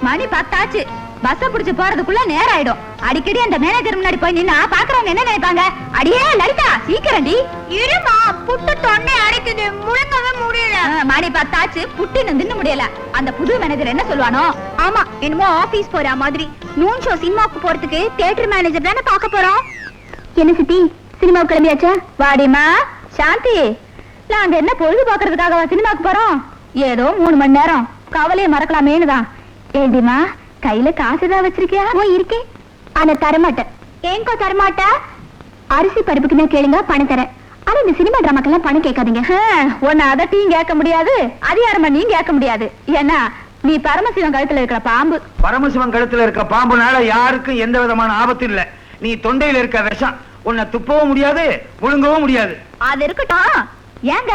மணி 10 ஆச்சு. பஸ் புடிச்சு போறதுக்குள்ள நேரம் ஆயிடும். அடிக்கடி அந்த மேனேஜர் முன்னாடி போய் நின்னா பாக்குறவங்க என்ன நினைப்பாங்க? அடியே லலிதா சீக்கிரம்டி. இருமா, புட்டு தொண்டை அடைக்குது, முழுங்கவே முடியல. மணி 10 ஆச்சு, புட்டு தின்னு முடியல. அந்த புது மேனேஜர் என்ன சொல்லுவானோ? ஆமா, என்னமோ ஆபீஸ் போற மாதிரி. நூன் ஷோ சினிமாவுக்கு போறதுக்கு தியேட்டர் மேனேஜர் தானே பார்க்க போறோம். என்ன சித்தி, சினிமாவுக்கு கிளம்பியாச்சா? வாடிமா சாந்தி, நாங்க என்ன பொழுது பாக்குறதுக்காக சினிமாவுக்கு போறோம்? ஏதோ 3 மணி நேரம் கவலையை மறக்கலாமேனுதான். ஏண்டிமா, கையில காசுதான் வச்சிருக்கியா? இருக்கே, ஆனா தரமாட்டேன். ஏங்கோ தரமாட்ட? அரிசி பருப்புக்குன்னா கேளுங்க, பணம் தரேன். ஆனா இந்த சினிமா டிராமாக்கெல்லாம் பணம் கேட்காதீங்க. உன்னை அதட்டியும் கேட்க முடியாது, அதிகாரமா நீங்க கேட்க முடியாது. ஏன்னா நீ பரமசிவன் கழுத்துல இருக்கிற பாம்பு. பரமசிவன் கழுத்துல இருக்க பாம்புனால யாருக்கும் எந்த விதமான ஆபத்து இல்ல. நீ தொண்டையில இருக்க விஷம், உன்னை துப்பவும் முடியாது, முழுங்கவும் முடியாது. அது இருக்கட்டும். ஏங்க,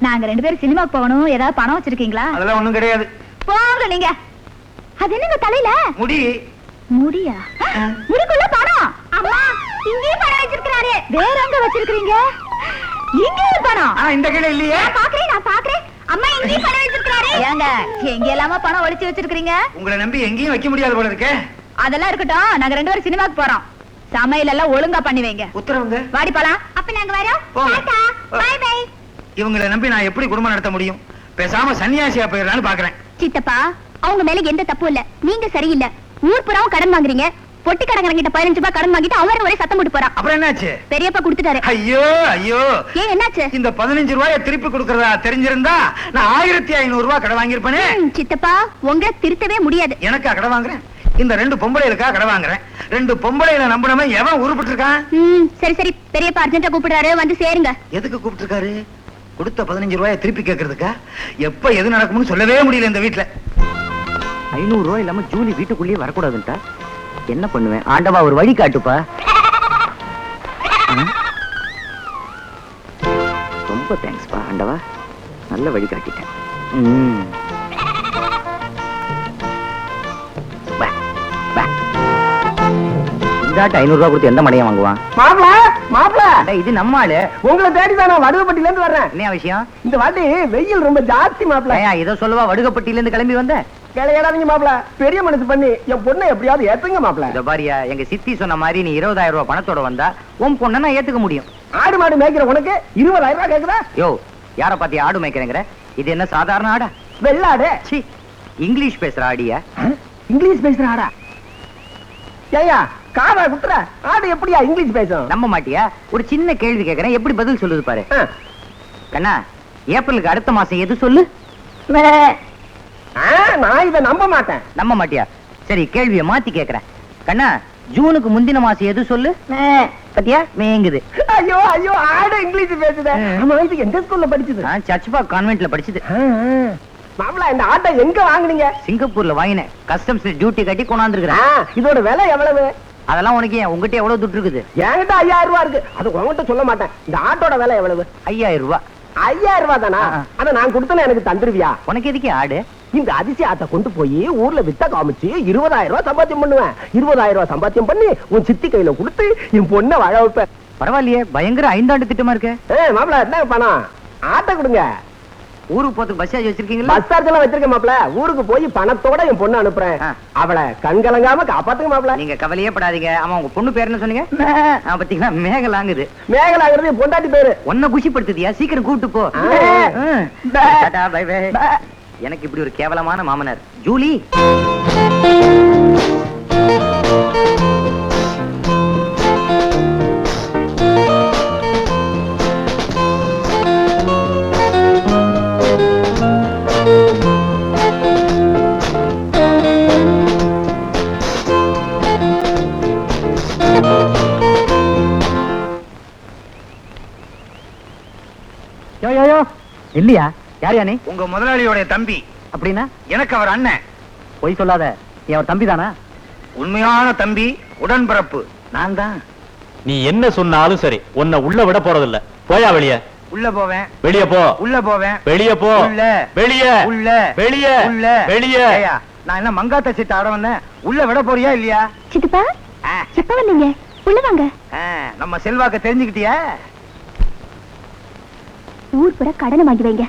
நாங்க 2 பேரும் சினிமாக்கு போகணும், ஏதாவது பணம் வச்சிருக்கீங்களா? அதெல்லாம் ஒண்ணும் கிடையாது. போங்க நீங்க. அது என்னங்க தலையில முடி? முடியா? முடிக்குள்ள பணம். அம்மா, இங்கே பணம் வச்சிருக்காரு. வேற எங்க வச்சிருக்கீங்க? இங்க பணம். இந்த கீழே இல்லையே. நான் பாக்குறேன். அம்மா, இங்கே பணம் வச்சிருக்காரு. ஏங்க, எங்க எல்லாமா பணம் ஒளிச்சு வச்சிருக்கீங்க? உங்களை நம்பி எங்கேயும் வைக்க முடியாது போல இருக்கே. அதெல்லாம் இருக்கட்டும், நாங்க 2 பேரும் சினிமாக்கு போறோம். சமையல் எல்லாம் ஒழுங்கா பண்ணி வைங்க. உத்தரவுங்க. வாடி போலாம். அப்ப நாங்க வரோம். Tata, bye bye. இவங்களை நம்பி நான் எப்படி குடும்பம் நடத்த முடியும்? பேசாம சன்னியாசியா போயிடலாம்னு பாக்குறேன். சித்தப்பா, அவங்க மேல எந்த தப்பும் இல்ல. நீங்க சரியில்லை. ஊர் புறாவும் கடன் வாங்குறீங்க. பொட்டி கடங்கிட்ட 15 ரூபாய் கடன் வாங்கிட்டு அவரை ஒரே சத்தம் போட்டு போறான். அப்புறம் என்னாச்சு? பெரியப்பா கொடுத்துட்டாரு. ஐயோ ஐயோ. ஏன் என்னாச்சு? இந்த 15 ரூபாயை திருப்பி கொடுக்கறதா தெரிஞ்சிருந்தா நான் 1500 ரூபாய் கடன் வாங்கியிருப்பேனே. சித்தப்பா, உங்களை திருத்தவே முடியாது. எனக்கா கடன் வாங்குறேன்? இந்த 2 பொம்பளைகளுக்கா கடன் வாங்குறேன். 2 பொம்பளைகளை நம்பினவன் எவன் உருப்பிட்டு இருக்கான்? சரி சரி, பெரியப்பா அர்ஜென்ட்டா கூப்பிடுறாரு, வந்து சேருங்க. எதுக்கு கூப்பிட்டு இருக்காரு? கொடுத்த 15 ரூபாயை திருப்பி கேட்கறதுக்கா? எப்ப எது நடக்கும்னு சொல்லவே முடியல இந்த வீட்டுல. 500 ரூபாய் இல்லாம ஜூலி வீட்டுக்குள்ளேயே வரக்கூடாதுன்ட்டா என்ன பண்ணுவேன்? ஆண்டவா, ஒரு வழி காட்டுப்பா. ரொம்ப தேங்க்ஸ்பா ஆண்டவா, நல்ல வழி காட்டிட்டேன். இந்தாட்ட 500 ரூபாய் கொடுத்து எந்த மடையும் வாங்குவான்? மாப்பிள மாப்பிள, இது நம்ம ஆளு. உங்களை தேடிதான் நான் வடுகப்பட்டில இருந்து வர்றேன். என்ன விஷயம்? இந்த வாட்டி வெயில் ரொம்ப ஜாஸ்தி மாப்பிள. ஏதோ சொல்லவா வடுகப்பட்டில இருந்து கிளம்பி வந்த? கிளையாடாதீங்க மாப்பிள, பெரிய மனசு பண்ணி என் பொண்ணை எப்படியாவது ஏத்துங்க மாப்பிள. இந்த பாரியா, எங்க சித்தி சொன்ன மாதிரி நீ 20,000 ரூபாய் பணத்தோட வந்தா உன் பொண்ணை நான் ஏத்துக்க முடியும். ஆடு மாடு மேய்க்கிற உனக்கு 20,000 ரூபாய் கேக்குதா? யோ, யார பாத்தி ஆடு மேய்க்கிறேங்கிற? இது என்ன சாதாரண ஆடா? வெள்ளாடு. சி, இங்கிலீஷ் பேசுற ஆடியா? இங்கிலீஷ் பேசுற ஆடா? ஏயா காதா குத்துற ஆடு எப்படியா இங்கிலீஷ் பேசும்? நம்ப மாட்டியா? ஒரு சின்ன கேள்வி கேக்குறேன், எப்படி பதில் சொல்லுது பாரு. கண்ணா, ஏப்ரலுக்கு அடுத்த மாசம் எது சொல்லு? நான் இதை நம்ப மாட்டேன். நம்ப மாட்டியா? சரி, கேள்வியை மாத்தி கேக்குறேன். கண்ணா, ஜூனுக்கு முந்தின மாசம் எது சொல்லு? பத்தியா, மேங்குது. ஐயோ ஐயோ, ஆடு இங்கிலீஷ் பேசுது. ஆமா, இது எந்த ஸ்கூல்ல படிச்சது? சர்ச்பா கான்வென்ட்ல படிச்சது. மாமலா, இந்த ஆட்டை எங்க வாங்குனீங்க? சிங்கப்பூர்ல வாங்கினேன். கஸ்டம்ஸ்ல டியூட்டி கட்டி கொண்டாந்துருக்கேன். இதோட விலை எவ்வளவு? அதெல்லாம் உனக்கு ஏன்? உங்ககிட்ட எவ்வளவு துட்டு இருக்குது? என்கிட்ட 5000 ரூபாய் இருக்கு. அது உங்ககிட்ட சொல்ல மாட்டேன். இந்த ஆட்டோட விலை எவ்வளவு? 5000 ரூபாய். 5000 ரூபாய் தானா? அத நான் கொடுத்தேன், எனக்கு தந்துருவியா? உனக்கு எதுக்கு ஆடு? இந்த அதிசய ஆட்டை கொண்டு போய் ஊர்ல வித்த காமிச்சு 20,000 ரூபாய் சம்பாத்தியம் பண்ணுவேன். 20,000 ரூபாய் சம்பாத்தியம் பண்ணி உன் சித்தி கையில கொடுத்து என் பொண்ணை வாழ வைப்பேன். பரவாயில்லையே, பயங்கர 5 ஆண்டு திட்டமா இருக்கு. மாப்பிள, என்ன பணம்? ஆட்டை கொடுங்க. ஊருக்கு போறதுக்கு பஸ் சார்ஜ் வச்சிருக்கீங்களா? பஸ் சார்ஜ் எல்லாம் வச்சிருக்கேன் மாப்பிள. ஊருக்கு போய் பணத்தோட என் பொண்ணு அனுப்புறேன். அவளை கண்கலங்காம காப்பாத்துங்க மாப்பிள. நீங்க கவலையே படாதீங்க. ஆமா, உங்க பொண்ணு பேர் என்ன சொன்னீங்க? பாத்தீங்களா, மேகலாங்குது. மேகலாங்கிறது பொண்டாட்டி பேரு. உன்னை குஷிப்படுத்துதியா? சீக்கிரம் கூப்பிட்டு போ. Bye bye. எனக்கு இப்படி ஒரு கேவலமான மாமனார். ஜூலி, இல்லையா? யார் யானே? உங்க முதலாளியோட தம்பி. அப்படின்னா? எனக்கு அவர் அண்ணன். பொய் சொல்லாத, அவர் தம்பி தானா? உண்மையான தம்பி, உடன்பிறப்பு நான் தான். நீ என்ன சொன்னாலும் சரி, உன்னை உள்ள விட போறதில்ல. போயா வெளியே. உள்ள போவேன். வெளியே போ. உள்ள போவேன். வெளியே போ. உள்ள. வெளியே. உள்ள. வெளியே. உள்ள. வெளியே. நான் என்ன மங்காத்த சீட்டு ஆட வந்தேன்? உள்ள விட போறியா இல்லையா? சித்தப்பா, எப்ப வந்தீங்க? உள்ள வாங்க. நம்ம செல்வாக்க தெரிஞ்சுக்கிட்டியா? ஊர் கூட கடனை வாங்கி வைங்க.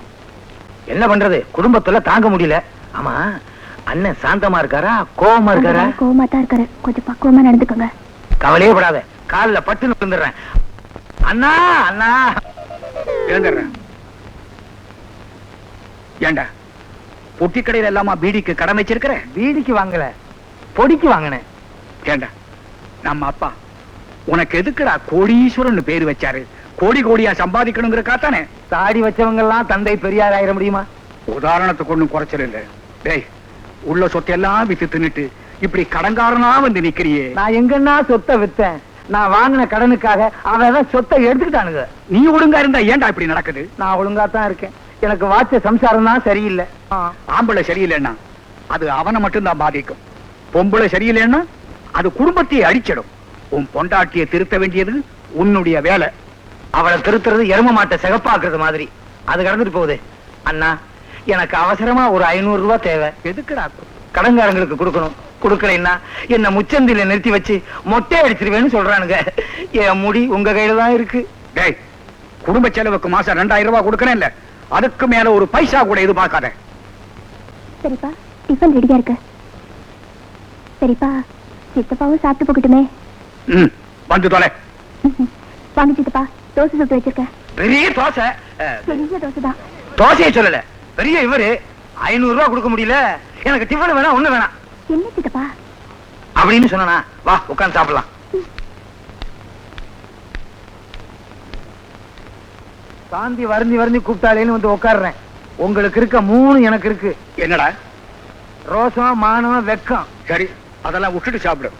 என்ன பண்றது, குடும்பத்துல தாங்க முடியல. ஆமா, அண்ணன் சாந்தமா இருக்காரா கோவமா இருக்காரா? கோவமா தான் இருக்காரு, கொஞ்சம் பக்குவமா நடந்துக்கோங்க. கவலையே படாத, காலில் பட்டு விழுந்துடுறேன். அண்ணா அண்ணா எழுந்துடுறேன். ஏண்டா பொட்டி கடையில எல்லாமா பீடிக்கு கடன் வச்சிருக்கிற? பீடிக்கு வாங்கல, பொடிக்கு வாங்கினேன். ஏண்டா நம்ம அப்பா உனக்கு எதுக்குடா கோடீஸ்வரன் பேரு வச்சாரு? கோடி கோடியா சம்பாதிக்கணுங்கிற காத்தானே. தாடி வச்சவங்க எல்லாம் தந்தை பெரியார் ஆயிர முடியுமா? உதாரணத்துக்கு ஒண்ணும் குறைச்சல் இல்ல. டேய், உள்ள சொத்தை எல்லாம் வித்து தின்னுட்டு இப்படி கடன்காரனா வந்து நிக்கிறியே. நான் எங்கன்னா சொத்தை வித்தேன்? நான் வாங்கின கடனுக்காக அவன் சொத்தை எடுத்துக்கிட்டானுங்க. நீ ஒழுங்கா இருந்தா ஏன்டா இப்படி நடக்குது? நான் ஒழுங்கா தான் இருக்கேன். எனக்கு வாச்ச சம்சாரம் தான் சரியில்லை. ஆம்பளை சரியில்லைன்னா அது அவனை மட்டும்தான் பாதிக்கும். பொம்பளை சரியில்லைன்னா அது குடும்பத்தையே அடிச்சிடும். உன் பொண்டாட்டியை திருத்த வேண்டியது உன்னுடைய வேலை. அவளை திருத்துறது எரும மாட்டை சிகப்பாக்குறது மாதிரி. அது கடந்துட்டு போகுது. அண்ணா, எனக்கு அவசரமா ஒரு 500 ரூபாய் தேவை. எதுக்குடா? கடன்காரங்களுக்கு கொடுக்கணும். கொடுக்கலைன்னா என்ன முச்சந்தில நிறுத்தி வச்சு மொட்டை அடிச்சிருவேன்னு சொல்றானுங்க. என் முடி உங்க கையில தான் இருக்கு. டேய், குடும்ப செலவுக்கு மாசம் 2000 ரூபாய் கொடுக்கணும் இல்ல, அதுக்கு மேல ஒரு பைசா கூட எதிர்பார்க்காத. சரிப்பா, டிஃபன் ரெடியா இருக்கு. சரிப்பா, சித்தப்பாவும் சாப்பிட்டு போகட்டுமே. வந்து தொலை. வாங்க சித்தப்பா, தோசை சுட்டு வச்சிருக்கேன். பெரிய தோசை? பெரிய தோசை தான். தோசையை சொல்லல, பெரிய இவரு 500 ரூபாய் கொடுக்க முடியல. எனக்கு டிஃபன் வேணா, ஒண்ணு வேணாம். என்ன சித்தப்பா அப்படின்னு சொன்னா, வா உட்கார்ந்து சாப்பிடலாம். சாந்தி வருந்தி வருந்தி கூப்பிட்டாலேன்னு வந்து உட்கார்றேன். உங்களுக்கு இருக்க 3 எனக்கு இருக்கு. என்னடா? ரோசம், மானம், வெக்கம். சரி, அதெல்லாம் விட்டுட்டு சாப்பிடு.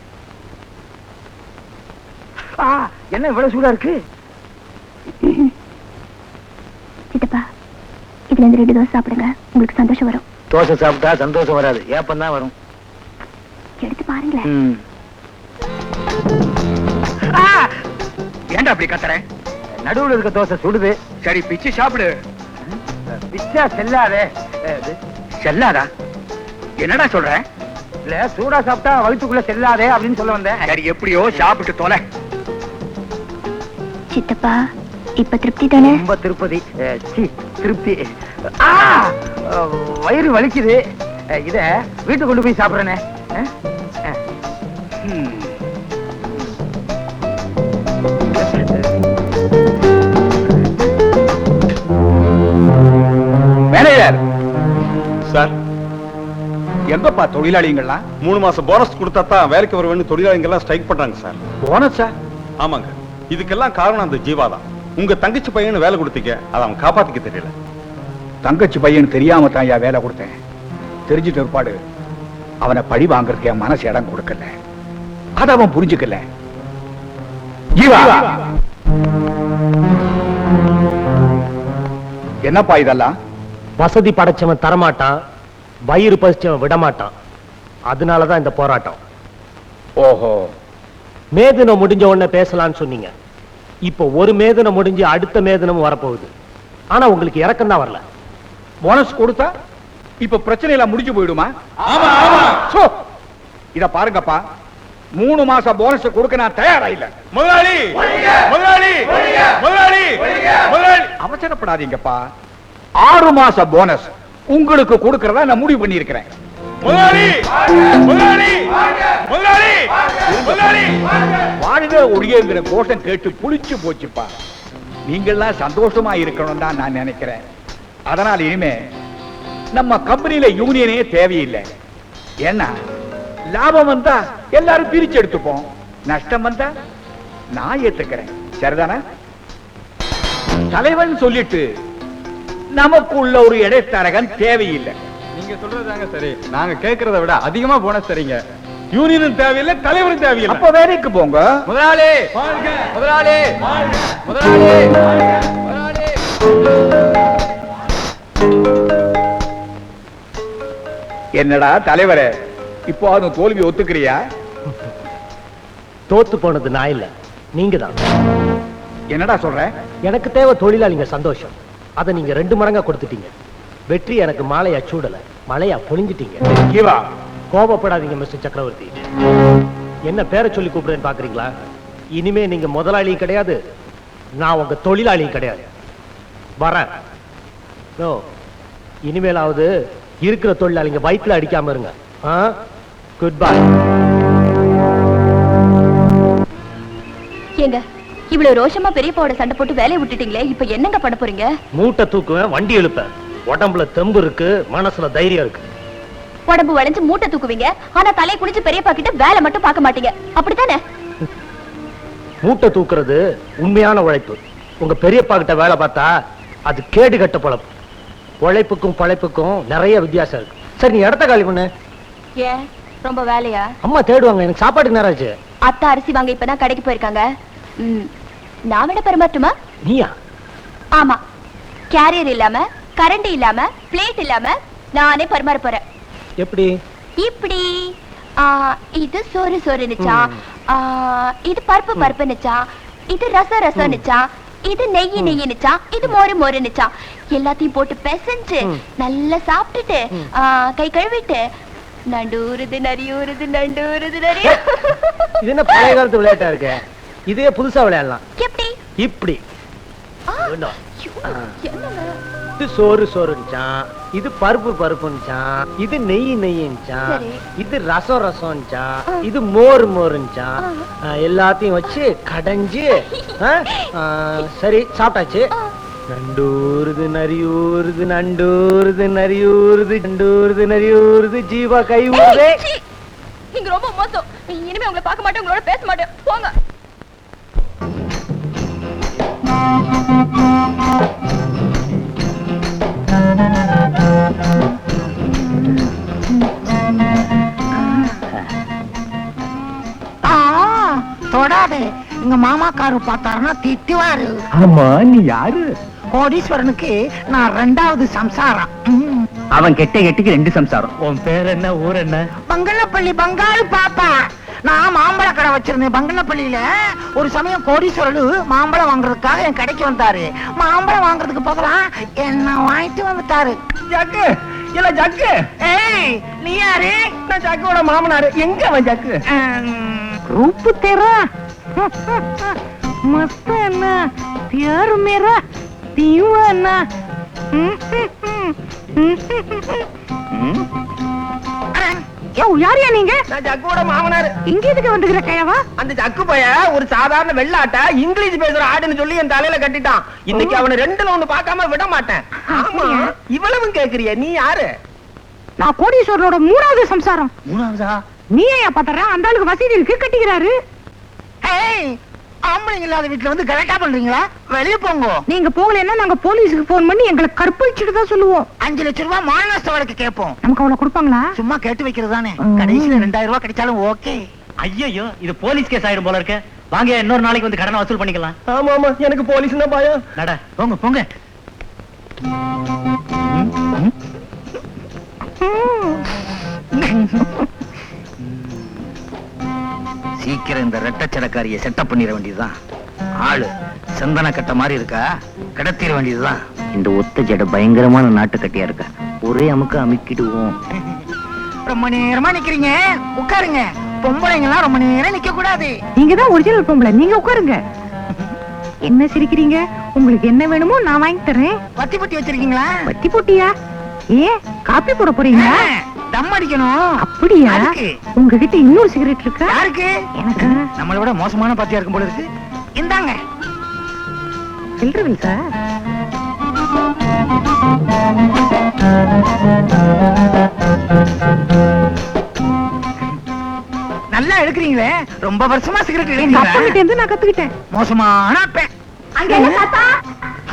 என்ன இவ்வளவு சூடா இருக்கு? சித்தப்பா, இதுல இருந்து 2 தோசை சாப்பிடுங்க, உங்களுக்கு சந்தோஷம் வரும். தோசை சாப்பிட்டா சந்தோஷம் வராது, ஏப்பம் தான் வரும். எடுத்து பாருங்களேன். ஏண்டா அப்படி கத்துற? நடுவுல இருக்க தோசை சுடுது. சரி, பிச்சு சாப்பிடு. பிச்சா செல்லாதே. செல்லாதா? என்னடா சொல்ற? இல்ல, சூடா சாப்பிட்டா வயிற்றுக்குள்ள செல்லாதே அப்படின்னு சொல்ல வந்தேன். சரி, எப்படியோ சாப்பிட்டு தொலை. சித்தப்பா, இப்ப திருப்தி தானே? ரொம்ப திருப்தி. திருப்தி. வயிறு வலிக்குது. இத வீட்டுக்கு கொண்டு போய் சாப்பிடுறேனே. மேனேஜர் சார், எங்கப்பா தொழிலாளிங்கள்லாம்? 3 மாசம் போனஸ் கொடுத்தா தான் வேலைக்கு வருவேன்னு தொழிலாளிங்க எல்லாம் ஸ்ட்ரைக் பண்றாங்க சார். போனஸா? ஆமாங்க, இதுக்கெல்லாம் காரணம் அந்த ஜீவா தான். உங்க தங்கச்சி பையனு வேலை கொடுத்தீங்க, அதை அவன் காப்பாத்திக்க தெரியல. தங்கச்சி பையன் தெரியாம தான் என் வேலை கொடுத்தேன். தெரிஞ்சிட்ட ஒருபாடு அவனை பழி வாங்கறதுக்கு என் மனசு இடம் கொடுக்கல. அத அவன் புரிஞ்சுக்கல. ஜீவா, என்னப்பா இதெல்லாம்? வசதி படைச்சவன் தரமாட்டான், வயிறு பசிச்சவன் விடமாட்டான். அதனாலதான் இந்த போராட்டம். ஓஹோ, மேதினம் முடிஞ்ச உடனே பேசலாம்னு சொன்னீங்க. இப்போ ஒரு மேதினம் முடிஞ்சு அடுத்த மேதினம் வரப்போகுது. ஆனா உங்களுக்கு இறக்கம் தான் வரல. போனஸ் கொடுத்தா இப்ப பிரச்சனை எல்லாம் முடிஞ்சு போயிடுமா? இத பாருங்கப்பா, 3 மாசம் போனஸ் கொடுக்க நான் தயாரா இல்ல. முதலாளி, முதலாளி, முதலாளி, முதலாளி, அவசரப்படாதீங்கப்பா. 6 மாசம் போனஸ் உங்களுக்கு கொடுக்கறதா நான் முடிவு பண்ணி இருக்கிறேன். முதலாளி, முதலாளி, முதலாளி, முதலாளி. வாழ்க ஒழியங்கிற கோஷம் கேட்டு புளிச்சு போச்சுப்பா. நீங்கெல்லாம் சந்தோஷமா இருக்கணும் தான் நான் நினைக்கிறேன். அதனால இனிமே நம்ம கம்பெனியில யூனியனே தேவையில்லை. ஏன்னா லாபம் வந்தா எல்லாரும் பிரிச்சு எடுத்துப்போம், நஷ்டம் வந்தா நான் ஏத்துக்கிறேன். சரிதானே? தலைவன் சொல்லிட்டு நமக்குள்ள ஒரு இடைத்தரகன் தேவையில்லை. நீங்க சொல்றதாங்க சரி. நாங்க கேட்கறத விட அதிகமா போனஸ் தரீங்க. யூனியனும் தேவையில்லை, தலைவரும் தேவையில்லை. அப்ப வேலைக்கு போங்க. முதலாளி, முதலாளி, முதலாளி, முதலாளி. என்னடா தலைவரே, இப்போ அது தோல்வி ஒத்துக்கிறியா? தோத்து போனது நான் இல்ல, நீங்க தான். என்னடா சொல்ற? எனக்கு தேவை தொழிலாளிங்க சந்தோஷம். அதை நீங்க 2 மடங்கா கொடுத்துட்டீங்க. வெற்றி எனக்கு மாலையா சூடல, மலையா பொழிஞ்சிட்டீங்க. ஜீவா, கோபப்படாதீங்க மிஸ்டர் சக்கரவர்த்தி. என்ன பேரை சொல்லி கூப்பிடுறேன்னு பாக்குறீங்களா? இனிமே நீங்க முதலாளியும் கிடையாது, நான் உங்க தொழிலாளியும் கிடையாது. வரேன். இனிமேலாவது இருக்கிற தொழிலாளிங்க வயிற்றுல அடிக்காம இருங்க. Good bye. ஏங்க இவ்வளவு ரோஷமா பெரியப்பாவோட சண்டை போட்டு வேலையை விட்டுட்டீங்களே, இப்ப என்னங்க பண்ண போறீங்க? மூட்டை தூக்குவேன், வண்டி இழுப்பேன். உடம்புல தெம்பு இருக்கு, மனசுல தைரியம் இருக்கு. உடம்பு வளைஞ்சு மூட்டை தூக்குவீங்க, ஆனா தலையை குடிச்சு பெரியப்பா கிட்ட வேலை மட்டும் பார்க்க மாட்டீங்க, அப்படித்தானே? மூட்டை தூக்குறது உண்மையான உழைப்பு. உங்க பெரியப்பா கிட்ட வேலை பார்த்தா அது கேடு கட்ட பொழப்பு. உழைப்புக்கும் பழைப்புக்கும் நிறைய வித்தியாசம் இருக்கு. சரி, நீ இடத்த காலி பண்ணு. ஏன் ரொம்ப வேலையா? அம்மா தேடுவாங்க, எனக்கு சாப்பாட்டுக்கு நேரம் ஆச்சு. அத்தா அரிசி வாங்க இப்பதான் கடைக்கு போயிருக்காங்க. நான் விட பரிமாற்றுமா? நீயா? ஆமா, கேரியர் இல்லாம, கரண்ட் இல்லாம, பிளேட் இல்லாம நானே பரிமாற போறேன். எப்படி? இப்படி இது சோறு சோறுனுச்சா, இது பருப்பு பருப்புனுச்சா, இது ரசம் ரசம்னுச்சா, இது நெய் நெய்னுச்சா, இது மோரு மோருனுச்சா, எல்லாத்தையும் போட்டு பிசைஞ்சு நல்லா சாப்பிட்டுட்டு கை கழுவிட்டு நண்டூருது நரியூருது நண்டூருது நரி. இது என்ன பழைய காலத்து விளையாட்டா இருக்கு? இதே புதுசா விளையாடலாம். எப்படி? இப்படி. என்னங்க? இது சோறு சோறுச்சான், இது பருப்பு பருப்புச்சான், இது நெய் நெய்ச்சான், சரி. இது ரசம் ரசம்ச்சான், இது மோர் மோருச்சான். எல்லாத்தையும் வச்சு கடைஞ்சு சரி சாப்பிட்டாச்சு. நண்டூருது நரியூருது நண்டூருது நரியூருது நண்டூருது நரியூருது ஜீவா கை ஊருதே. நீங்க ரொம்ப மோசம். இனிமே உங்களை பார்க்க மாட்டேன், உங்களோட பேச மாட்டேன், போங்க. தொடாதே, எங்க மாமாக்காரு பார்த்தாருன்னா திட்டுவாரு. ஆமா, நீ யாரு? கோடீஸ்வரனுக்கு நான் 2வது சம்சாரம். அவன் கெட்ட கெட்டிக்கு 2 சம்சாரம். உன் பேர் என்ன, ஊர் என்ன? பங்கனப்பள்ளி பங்காளி பாப்பா. நான் மாம்பழ கடை வச்சிருந்தேன் பங்கனப்பள்ளியில. ஒரு சமயம் கோடீஸ்வரனு மாம்பழம் வாங்குறதுக்காக என் கடைக்கு வந்தாரு. மாம்பழம் வாங்குறதுக்கு பதிலா என்ன வாங்கிட்டு வந்துட்டாரு. ஜக்கு இல்ல ஜக்கு. ஏய், நீ யாரு? நான் ஜக்கோட மாமனாரு. எங்க அவன் ஜக்கு? रूप तेरा मस्त है ना, प्यार मेरा दीवाना. யாரியா நீங்க? நான் ஜக்கோட மாமனாரு. இங்க எதுக்கு வந்துக்கிற கயவா? அந்த ஜக்கு பைய ஒரு சாதாரண வெள்ளாட்ட இங்கிலீஷ் பேசுற ஆடுன்னு சொல்லி என் தலையில கட்டிட்டான். இன்னைக்கு அவனை 2ல 1 பார்க்காம விட மாட்டேன். ஆமா, இவ்வளவும் கேக்குறிய? நீ யாரு? நான் கோடீஸ்வரனோட 3வது சம்சாரம். 3வதா? நீ ஏன் பாத்தற? அந்த ஆளுக்கு வசதி இருக்கு, கட்டிக்கிறாரு. ஏய், ஆம்பளைங்க இல்லாத வீட்டுல வந்து கரெக்டா பண்றீங்களா? வெளிய போங்க. நீங்க போகலன்னா நாங்க போலீஸ்க்கு போன் பண்ணி எங்களை கற்பழிச்சிட்டு தான் சொல்லுவோம். 5 லட்சம் ரூபாய் மானநஷ்ட வழக்கு கேட்போம். நமக்கு அவ்வளவு கொடுப்பாங்களா? சும்மா கேட்டு வைக்கிறது தானே. கடைசியில 2000 ரூபாய் கிடைச்சாலும் ஓகே. ஐயோ, இது போலீஸ் கேஸ் ஆயிடும் போல இருக்கு. வாங்க, இன்னொரு நாளைக்கு வந்து கடனை வசூல் பண்ணிக்கலாம். ஆமா ஆமா, எனக்கு போலீஸ் தான் பயம். நட, போங்க போங்க. சீக்கிரம் இந்த ரெட்டச்சடக்காரிய செட்டப் பண்ணிட வேண்டியதுதான். ஆளு சந்தன கட்ட மாதிரி இருக்கா, கடத்திட வேண்டியதுதான். இந்த ஒத்த ஜட பயங்கரமான நாட்டு கட்டியா இருக்க. ஒரே அமுக்க அமுக்கிடுவோம். ரொம்ப நேரமா நிக்கிறீங்க, உட்காருங்க. பொம்பளைங்க எல்லாம் ரொம்ப நேரம் நிக்க கூடாது. நீங்க தான் ஒரிஜினல் பொம்பளை, நீங்க உட்காருங்க. என்ன சிரிக்கிறீங்க? உங்களுக்கு என்ன வேணுமோ நான் வாங்கி தரேன். வத்தி பொட்டி வச்சிருக்கீங்களா? வத்தி போட்டியா? ஏன் காப்பி போட போறீங்களா? தம் அடிக்கணும். அப்படியா? அதுக்கு. உங்ககிட்ட இன்னொரு சிகரெட் இருக்கா? யாருக்கு? எனக்கு. நம்மளை விட மோசமான பாத்தியா இருக்கும் போல இருக்கு. இந்தாங்க. சில்லறவில் சார். நல்லா எடுக்கிறீங்களே. ரொம்ப வருஷமா சிகரெட் எங்க அப்பா கிட்ட எடுக்கிறீங்க. இருந்து நான் கத்துக்கிட்டேன். மோசமான அப்பன். அங்க என்ன தாத்தா?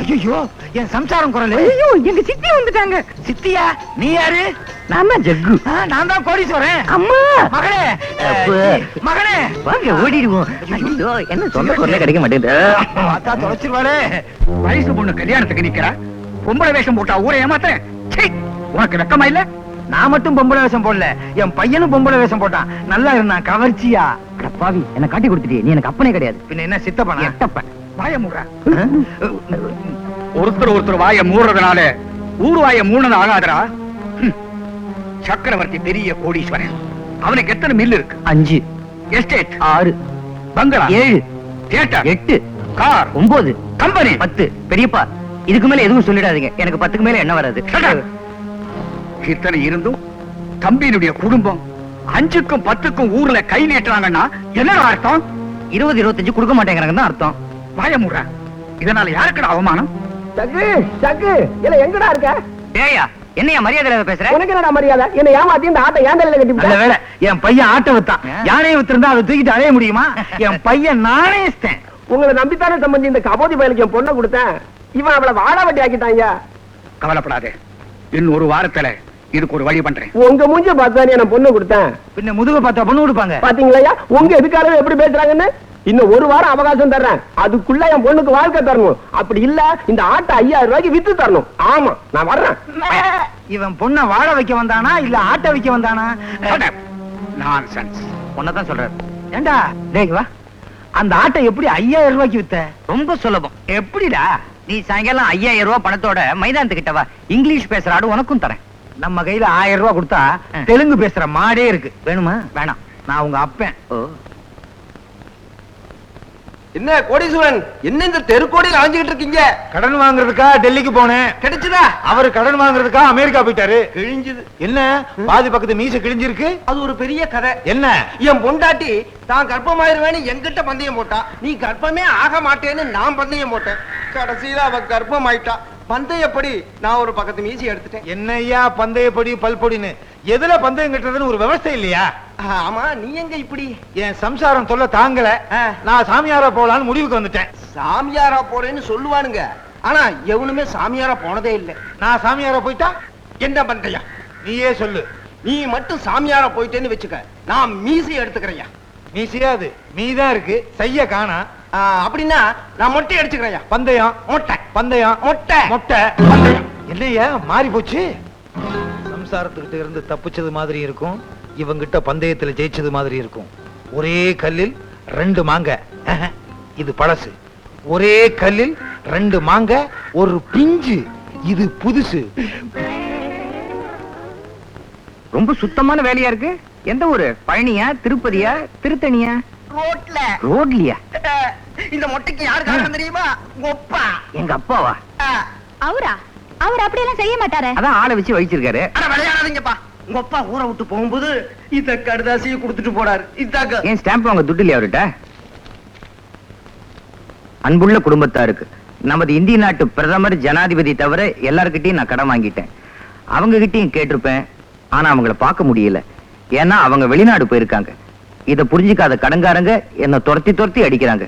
ஐயோ, என் சம்சாரம் குரல். ஐயோ, எங்க சித்தி வந்துட்டாங்க. சித்தியா? நீ யாரு? நான் தான் ஜக்கு. நான் தான் கோடீஸ்வரன். அம்மா, மகளே, மகளே, வாங்க, ஓடிடுவோம். ஐயோ, என்ன சொந்த குரலே கிடைக்க மாட்டேங்குது. பார்த்தா தொலைச்சிருவாளே. வயசு பொண்ணு கல்யாணத்துக்கு நிக்கிறா, பொம்பளை வேஷம் போட்டா ஊரை ஏமாத்துறேன். சீ, உனக்கு வெக்கமா இல்ல? நான் மட்டும் பொம்பளை வேஷம் போடல, என் பையனும் பொம்பளை வேஷம் போட்டான். நல்லா இருந்தான், கவர்ச்சியா. பாவி, என்ன காட்டி கொடுத்துட்டே. நீ எனக்கு அப்பனே கிடையாது. பின்ன என்ன சித்தப்பனா? எட்டப்பன். வாய மூடுற. ஒருத்தர் வாய மூடுறதுனால ஊர் வாய மூணது ஆகாதரா. சக்கரவர்த்தி பெரிய கோடீஸ்வரன். அவனுக்கு எத்தனை மில் இருக்கு? 5, எஸ்டேட் 6, பங்களா 7, தியேட்டர் 8, கார் 9, கம்பெனி 10. பெரியப்பா, இதுக்கு மேல எதுவும் சொல்லிடாதீங்க. எனக்கு 10க்கு மேல என்ன வராது. நமக்கு இத்தனை இருந்தும் தம்பியினுடைய குடும்பம் 5க்கும் 10க்கும் ஊர்ல கை நீட்டுறாங்கன்னா என்னடா அர்த்தம்? 20-25 கொடுக்க மாட்டேங்கிறாங்கன்னு தான் அர்த்தம். பயமுற இதனால யாருக்குடா அவமானம்? சக்கு இல்ல எங்கடா இருக்க? ஏயா என்னையா மரியாதை பேசுற? உனக்கு என்னடா மரியாதை? என்ன ஏமாத்தி இந்த ஆட்டை ஏன் தலையில கட்டி நல்ல வேளை என் பையன் ஆட்டை வித்தான். யானையை வித்திருந்தா அதை தூக்கிட்டு அலைய முடியுமா? என் பையன் நானே இஷ்டேன். உங்களை நம்பித்தானே சம்பந்தி இந்த கபோதி பயலுக்கு என் பொண்ணை கொடுத்தேன். இவன் அவளை வாழ வட்டி ஆக்கிட்டாங்க. கவலைப்படாதே, இன்னும் ஒரு வாரத்துல இதுக்கு ஒரு வழி பண்றேன். உங்க மூஞ்ச பார்த்தானே நான் பொண்ணு கொடுத்தேன். பின்ன முதுக பார்த்தா பொண்ணு கொடுப்பாங்க. பாத்தீங்களா உங்க எதுக்காரங்க எப்படி பேசுறாங்கன்னு? இன்னும் ஒரு வாரம் அவகாசம் தர்றேன். அதுக்குள்ள என் பொண்ணுக்கு வாழ்க்கை தரணும். அப்படி இல்ல இந்த ஆட்டை 5000 ரூபாய்க்கு வித்து தரணும். ஆமா நான் வர்றேன். இவன் பொண்ணை வாழ வைக்க வந்தானா இல்ல ஆட்ட வைக்க வந்தானா? நான்சென்ஸ். உன்னதான் சொல்றாரு. ஏண்டா டேய் வா, அந்த ஆட்டை எப்படி 5000 ரூபாய்க்கு வித்த? ரொம்ப சுலபம். எப்படிடா? நீ சாயங்காலம் 5000 ரூபாய் பணத்தோட மைதானத்துக்கிட்ட வா. இங்கிலீஷ் பேசுற ஆடு உனக்கும் தரேன். நம்ம கையில 1000 ரூபாய் கொடுத்தா தெலுங்கு பேசுற மாடே இருக்கு. வேணுமா? வேணாம், நான் உங்க அப்பன். ஓ, என்ன கோடீஸ்வரன், என்ன இந்த தெருக்கோடியில் அலைஞ்சுகிட்டு இருக்கீங்க? கடன் வாங்குறதுக்கா டெல்லிக்கு போனேன். கிடைச்சதா? அவரு கடன் வாங்குறதுக்கா அமெரிக்கா போயிட்டாரு. கிழிஞ்சது. என்ன பாதி பக்கத்து மீச கிழிஞ்சிருக்கு? அது ஒரு பெரிய கதை. என்ன? என் பொண்டாட்டி தான் கர்ப்பமாயிருவேன்னு என்கிட்ட பந்தயம் போட்டா. நீ கர்ப்பமே ஆக மாட்டேன்னு நான் பந்தயம் போட்டேன். கடைசியில அவ கர்ப்பம் ஆயிட்டா. பந்தயப்படி நான் ஒரு பக்கத்து மீசி எடுத்துட்டேன். என்னய்யா பந்தயப்படி பல்பொடின்னு எதுல பந்தயம் கட்டுறதுன்னு ஒரு விவசாய இல்லையா? ஆமா, நீ எங்க இப்படி? என் சம்சாரம் தொல்லை தாங்கல, நான் சாமியாரா போலான்னு முடிவுக்கு வந்துட்டேன். சாமியாரா போறேன்னு சொல்லுவானுங்க, ஆனா எவனுமே சாமியாரா போனதே இல்ல. நான் சாமியாரா போயிட்டா என்ன பண்றியா? நீயே சொல்லு. நீ மட்டும் சாமியாரா போயிட்டேன்னு வச்சுக்க, நான் மீசி எடுத்துக்கிறேன். மீசியாது மீதான் இருக்கு, செய்ய காணா. அப்படின்னா நான் மொட்டை அடிச்சுக்கிறேன். பந்தயம் மொட்டை பந்தயம் மொட்டை மொட்டை பந்தயம். என்னய்யா மாறி போச்சு? சம்சாரத்துக்கிட்ட இருந்து தப்பிச்சது மாதிரி இருக்கும், இவங்கிட்ட பந்தயத்துல ஜெயிச்சது மாதிரி இருக்கும். ஒரே கல்லில் 2 மாங்க. இது பழசு. ஒரே கல்லில் 2 மாங்க, ஒரு பிஞ்சு. இது புதுசு. ரொம்ப சுத்தமான வேலையா இருக்கு. எந்த ஊரு? பழனியா, திருப்பதியா, திருத்தணியா? ரோட்ல. ரோட்லயா? இந்த மொட்டைக்கு யாரு காரணம் தெரியுமா? உங்க அப்பா. எங்க அப்பாவா? அவரா? அவர் அப்படியெல்லாம் செய்ய மாட்டாரு. அதான் ஆளை வச்சு வச்சிருக்காரு. ஆனா விளையாடாதீங்கப்பா. உங்க அப்பா ஊரை விட்டு போகும்போது இந்த கடுதாசியை கொடுத்துட்டு போறாரு. இதாக்க. ஏன் ஸ்டாம்ப் வாங்க துட்டு இல்லையா அவர்கிட்ட? அன்புள்ள குடும்பத்தாருக்கு நமது இந்திய நாட்டு பிரதமர் ஜனாதிபதி தவிர எல்லார்கிட்டையும் நான் கடன் வாங்கிட்டேன். அவங்க கிட்டையும் கேட்டிருப்பேன், ஆனா அவங்கள பார்க்க முடியல. ஏன்னா அவங்க வெளிநாடு போயிருக்காங்க. இத புரிஞ்சுக்காத கடன்காரங்க என்ன துரத்தி அடிக்கிறாங்க.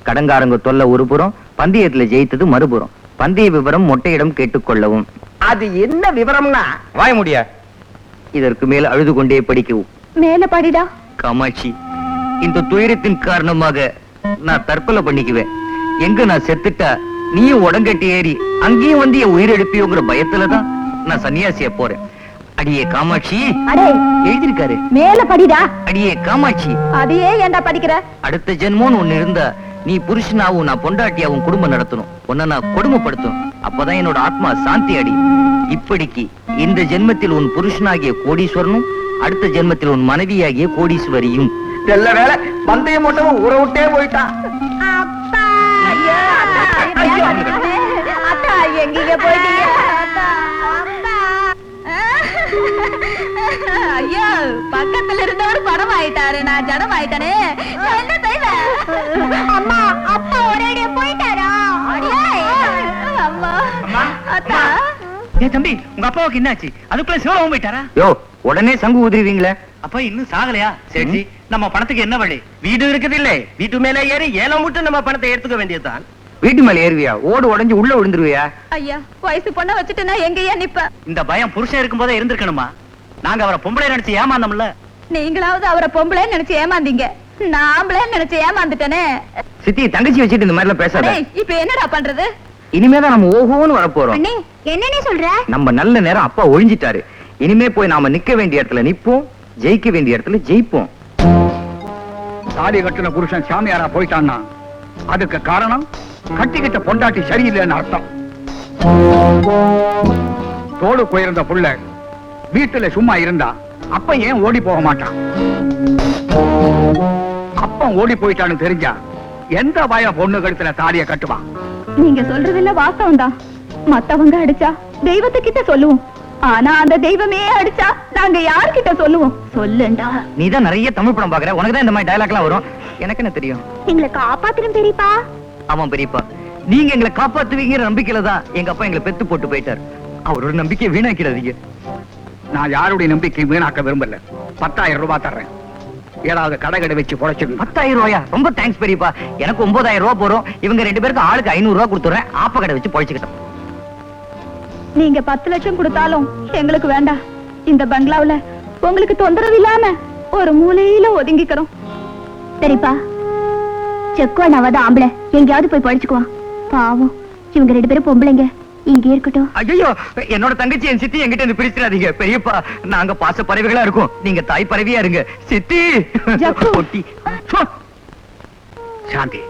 கடன்காரங்க தொல்லை ஒரு புறம், பந்தயத்துல ஜெயித்தது மறுபுறம். பந்தய விவரம் மொட்டையிடம் கேட்டுக்கொள்ளவும். அது என்ன விவரம்னா? வாய முடியா. இதற்கு மேல் அழுது கொண்டே படிக்கவும். மேல படிடா. காமாட்சி, இந்த துயரத்தின் காரணமாக நான் தற்கொலை பண்ணிக்குவேன். எங்க நான் செத்துட்டா நீயும் உடங்கட்டி ஏறி அங்கேயும் வந்து என் உயிரெடுப்பியோங்கிற பயத்துலதான் நான் சன்னியாசியா போறேன். அடியே காமாட்சி. அடே எழுதிருக்காரு. மேல படிடா. அடியே காமாட்சி, அதையே ஏன்டா படிக்கிற? அடுத்த ஜென்மோன்னு ஒண்ணு இருந்தா நீ புருஷனாவும் நான் பொண்டாட்டியாவும் குடும்பம் நடத்தணும். உன்னை நான் கொடுமைப்படுத்தணும். அப்பதான் என்னோட ஆத்மா சாந்தி அடி. இப்படிக்கு இந்த ஜென்மத்தில் உன் புருஷனாகிய கோடீஸ்வரனும், அடுத்த ஜென்மத்தில் உன் மனைவியாகிய கோடீஸ்வரியும். நல்ல வேலை, பந்தயம் மட்டும் ஊரை விட்டே போயிட்டான். அப்பா! அத்தா, எங்கீங்க போயிட்டீங்க? அத்தா, அம்மா! ஐயோ, பக்கத்துல இருந்தவர் படம் ஆயிட்டாரு, நான் ஜடம் ஆயிட்டானே. நான் என்ன செய்வேன்? அம்மா, அப்பா ஒரேடியா போயிட்டாரா? அம்மா, அத்தா. ஏ தம்பி, உங்க அப்பாவுக்கு என்னாச்சு? அதுக்குள்ள சிவராமன் போயிட்டாரா? யோ, உடனே சங்கு ஊதுருவீங்களே. அப்பா இன்னும் சாகலையா? சரி, நம்ம பணத்துக்கு என்ன வழி? வீடு இருக்குது இல்ல, வீட்டு மேல ஏறி ஏலம் விட்டு நம்ம பணத்தை எடுத்துக்க வேண்டியதுதான். வீட்டு மேல ஏறுவியா? ஓடு உடைஞ்சு உள்ள விழுந்துருவியா? ஐயா, வயசு பொண்ண வச்சுட்டுனா எங்கயா நிப்ப? இந்த பயம் புருஷன் இருக்கும் போதே இருந்திருக்கணுமா? நாங்க அவரை பொம்பளை நினைச்சு ஏமாந்தோம்ல. நீங்களாவது அவரை பொம்பளை நினைச்சு ஏமாந்தீங்க, நான் ஆம்பளை நினைச்சு ஏமாந்துட்டனே. சித்தி, தங்கச்சி வச்சுட்டு இந்த மாதிரிலாம் பேசாத. டேய், இப்ப என்னடா பண்றது? இனிமேதான் நம்ம ஓஹோன்னு வரப்போறோம். அண்ணே, என்னன்னே சொல்ற? நம்ம நல்ல நேரம் அப்பா ஒழிஞ்சிட்டாரு. இனிமே போய் நாம நிக்க வேண்டிய இடத்துல நிப்போம், ஜெயிக்க வேண்டிய இடத்துல ஜெயிப்போம். தாலி கட்டின புருஷன் சாமியாரா போயிட்டான்னா அதுக்கு காரணம் கட்டிக்கிட்ட பொண்டாட்டி சரியில்லைன்னு அர்த்தம். தோடு போயிருந்த புள்ள வீட்டுல சும்மா இருந்தா அப்ப ஏன் ஓடி போக மாட்டான்? அப்பன் ஓடி போயிட்டான்னு தெரிஞ்சா எந்த பய பொண்ணு கழுத்துல தாலிய கட்டுவான்? நீங்க சொல்றதுல வாஸ்தவம் தான். மத்தவங்க அடிச்சா தெய்வத்துக்கிட்ட சொல்லுவோம், ஆனா அந்த தெய்வமே அடிச்சா நாங்க யார்கிட்ட சொல்லுவோம்? சொல்லுண்டா. நீ தான் நிறைய தமிழ் படம் பாக்குற, உனக்கு தான் இந்த மாதிரி டயலாக் எல்லாம் வரும். எனக்கு என்ன தெரியும்? எங்களை காப்பாத்திரும் பெரியப்பா. ஆமா பெரியப்பா, நீங்க எங்களை காப்பாத்துவீங்கிற நம்பிக்கையில தான் எங்க அப்பா எங்களை பெத்து போட்டு போயிட்டார். அவரோட நம்பிக்கையை வீணாக்கிடாதீங்க. நான் யாருடைய நம்பிக்கை வீணாக்க விரும்பல. 10,000 ரூபாய் தர்றேன். ஏதாவது கடை வச்சு பொழைச்சு. 10,000 ரூபாயா? ரொம்ப தேங்க்ஸ் பெரியப்பா. எனக்கு 9,000 ரூபாய் போறோம். இவங்க 2 பேருக்கு ஆளுக்கு 500 ரூபாய் கொடுத்துறேன். ஆப்ப கடை வச்சு பொழைச்சுக்கிட்டோம். நீங்க 10 லட்சம் கொடுத்தாலும் எங்களுக்கு வேண்டாம். இந்த பங்களாவுல உங்களுக்கு தொந்தரவு இல்லாம ஒரு மூலையில ஒதுங்கிக்கிறோம். சரிப்பா, செக்குவா நவத ஆம்பளை எங்கேயாவது போய் படிச்சுக்குவான். பாவம், இவங்க 2 பேரும் பொம்பளைங்க, இங்கே இருக்கட்டும். ஐயோ, என்னோட தங்கச்சி என் சித்தி என்கிட்ட இருந்து பிரிச்சிடாதீங்க பெரியப்பா. நாங்க பாச பறவைகளா இருக்கோம், நீங்க தாய் பறவையா இருங்க. சித்தி பொட்டி. சாந்தி,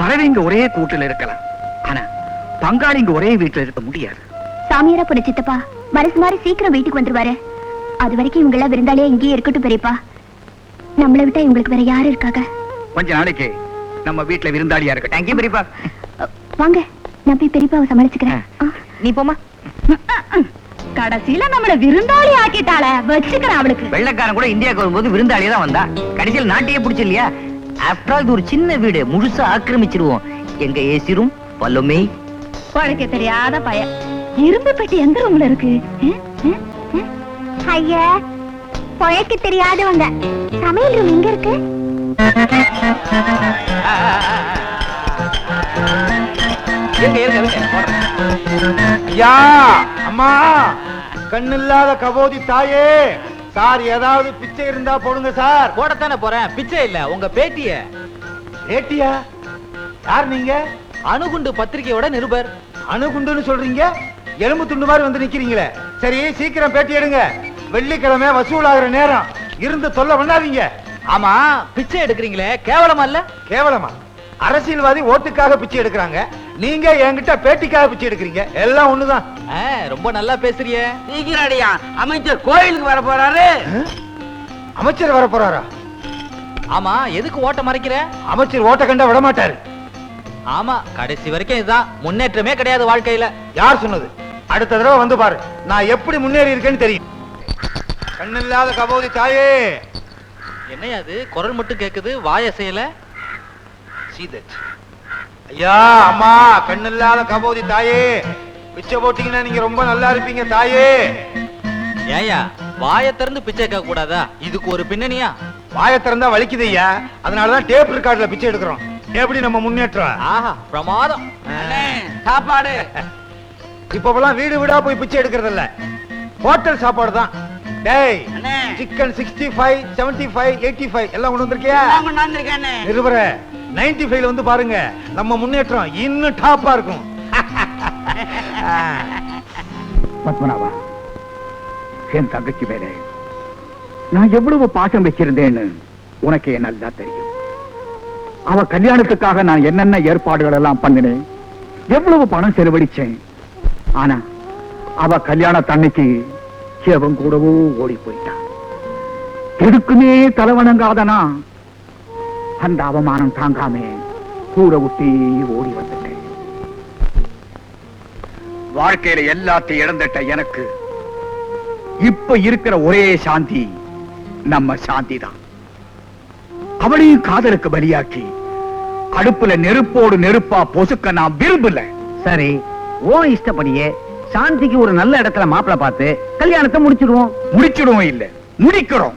பறவைங்க ஒரே கூட்டுல இருக்கலாம், ஆனா பங்காளிங்க ஒரே வீட்டுல இருக்க முடியாது. சாமியாரா போன சித்தப்பா மனசு மாதிரி சீக்கிரம் வீட்டுக்கு வந்துருவாரு. அது வரைக்கும் இவங்க எல்லாம் விருந்தாளியா இங்கேயே இருக்கட்டும் பெரியப்பா. நம்மளை விட்டா இவங்களுக்கு வேற யாரு இருக்காங்க? கொஞ்ச நாளைக்கு நம்ம வீட்டுல விருந்தாளியா இருக்க. தேங்க்யூ பெரியப்பா. வாங்க, நான் போய் பெரியப்பாவை சமாளிச்சுக்கிறேன். நீ போமா. கடைசியில நம்மள விருந்தாளி ஆக்கிட்டாள, வச்சுக்கிறேன் அவளுக்கு. வெள்ளக்காரன் கூட இந்தியாவுக்கு வரும்போது விருந்தாளியே தான் வந்தா. கடைசியில் நாட்டையே பிடிச்சு இல்லையா? ஆஃப்டர் ஆல் இது ஒரு சின்ன வீடு, முழுசா ஆக்கிரமிச்சிருவோம். எங்க ஏசி ரூம் பல்லுமே. பழக்க தெரியாத பையன். இரும்பு பெட்டி எந்த ரூம்ல இருக்கு? ஐயா, பழக்க தெரியாதவங்க. சமையல் ரூம் எங்க இருக்கு? ஐயா, அம்மா, கண்ணில்லாத கபோதி தாயே, சார் ஏதாவது பிச்சை இருந்தா போடுங்க சார். போடத்தானே போறேன், பிச்சை இல்ல உங்க பேட்டிய. ஏட்டியா? யார் நீங்க? அணுகுண்டு பத்திரிகையோட நிருபர். அணுகுண்டுன்னு சொல்றீங்க, எலும்பு துண்டு மாதிரி வந்து நிக்கிறீங்களே. சரி, சீக்கிரம் பேட்டி எடுங்க. வெள்ளிக்கிழமை வசூலாகிற நேரம், இருந்து தொல்லை பண்ணாதீங்க. ஆமா, பிச்சை எடுக்கிறீங்களே, கேவலமா இல்ல? கேவலமா? அரசியல்வாதி ஓட்டுக்காக பிச்சை எடுக்கிறாங்க, நீங்க என்கிட்ட பேட்டிக்காக பிச்சை எடுக்கிறீங்க. எல்லாம் ஒண்ணுதான். ரொம்ப நல்லா பேசுறிய. சீக்கிரடியா, அமைச்சர் கோயிலுக்கு வர போறாரு. அமைச்சர் வர போறாரா? ஆமா, எதுக்கு ஓட்ட மறைக்கிற? அமைச்சர் ஓட்ட கண்டா விட மாட்டாரு. ஆமா, கடைசி வரைக்கும் இதுதான், முன்னேற்றமே கிடையாது வாழ்க்கையில. யார் சொன்னது? அடுத்த தடவை வந்து பாரு, நான் எப்படி முன்னேறி இருக்கேன்னு தெரியும். கண்ணில்லாத கபோதி தாயே. என்னையா அது, குரல் மட்டும் கேக்குது, வாய செய்யல. ஐயா, அம்மா, கண்ணில்லாத கபோதி தாயே, பிச்சை போட்டீங்கன்னா நீங்க ரொம்ப நல்லா இருப்பீங்க தாயே. ஏயா, வாய திறந்து பிச்சை கேட்க கூடாதா? இதுக்கு ஒரு பின்னணியா? வாயை திறந்தா வலிக்குது ஐயா, அதனாலதான் டேப் ரெக்கார்ட்ல பிச்சை எடுக்கிறோம். எப்படி நம்ம முன்னேற்றம்? ஆஹா, பிரமாதம். சாப்பாடு இப்பெல்லாம் வீடு வீடா போய் பிச்சை எடுக்கிறது இல்ல, ஹோட்டல் சாப்பாடு தான். டேய், சிக்கன் 65, 75, 85 எல்லாம் கொண்டு வந்திருக்கியா? நிருபர 95 வந்து பாருங்க, நம்ம முன்னேற்றம் இன்னும் டாப்பா இருக்கும். பத்மநாபா, என் தங்கச்சி மேலே நான் எவ்வளவு பாசம் வச்சிருந்தேன்னு உனக்கு நல்லா தெரியும். அவ கல்யாணத்துக்காக நான் என்னென்ன ஏற்பாடுகள் எல்லாம் பண்ணினேன், எவ்வளவு பணம் செலவழிச்சேன். ஆனா அவ கல்யாணத்தன்னைக்கு எவன் கூடவோ ஓடி போயிட்டான். எதுக்குமே தலைவணங்காதனா அந்த அவமானம் தாங்காம கூட விட்டு ஓடி வந்துட்டேன். வாழ்க்கையில எல்லாத்தையும் இழந்துட்ட எனக்கு இப்ப இருக்கிற ஒரே சாந்தி நம்ம சாந்தி தான். அவளையும் காதலுக்கு பலியாக்கி அடுப்புல நெருப்போடு நெருப்பா பொசுக்க நான் விரும்பல. சரி, ஓ இஷ்டப்படியே சாந்திக்கு ஒரு நல்ல இடத்துல மாப்பிளை பார்த்து கல்யாணத்தை முடிச்சிடுவோம். முடிச்சிடுவோம் இல்ல, முடிக்கிறோம்.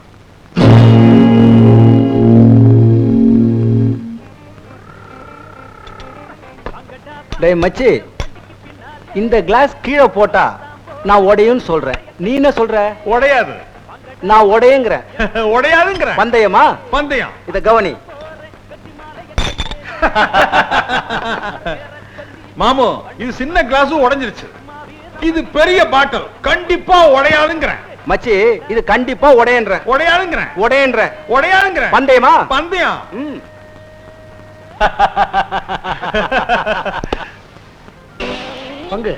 டேய் மச்சி, இந்த கிளாஸ் கீழே போட்டா நான் உடையும்னு சொல்றேன், நீ என்ன சொல்ற? உடையாது. நான் உடையங்கிறேன். உடையாதுங்கிற பந்தயமா? பந்தயம். இத கவனி. மாமு, இது சின்ன கிளாஸும் உடைஞ்சிருச்சு, இது பெரிய பாட்டில், கண்டிப்பா உடையாதுங்கிற. மச்சி, இது கண்டிப்பா உடையன்றேன். உடையாதுங்கிற. உடையன்றேன். உடையாதுங்கிற. பந்தயமா? பந்தயம். பங்கு,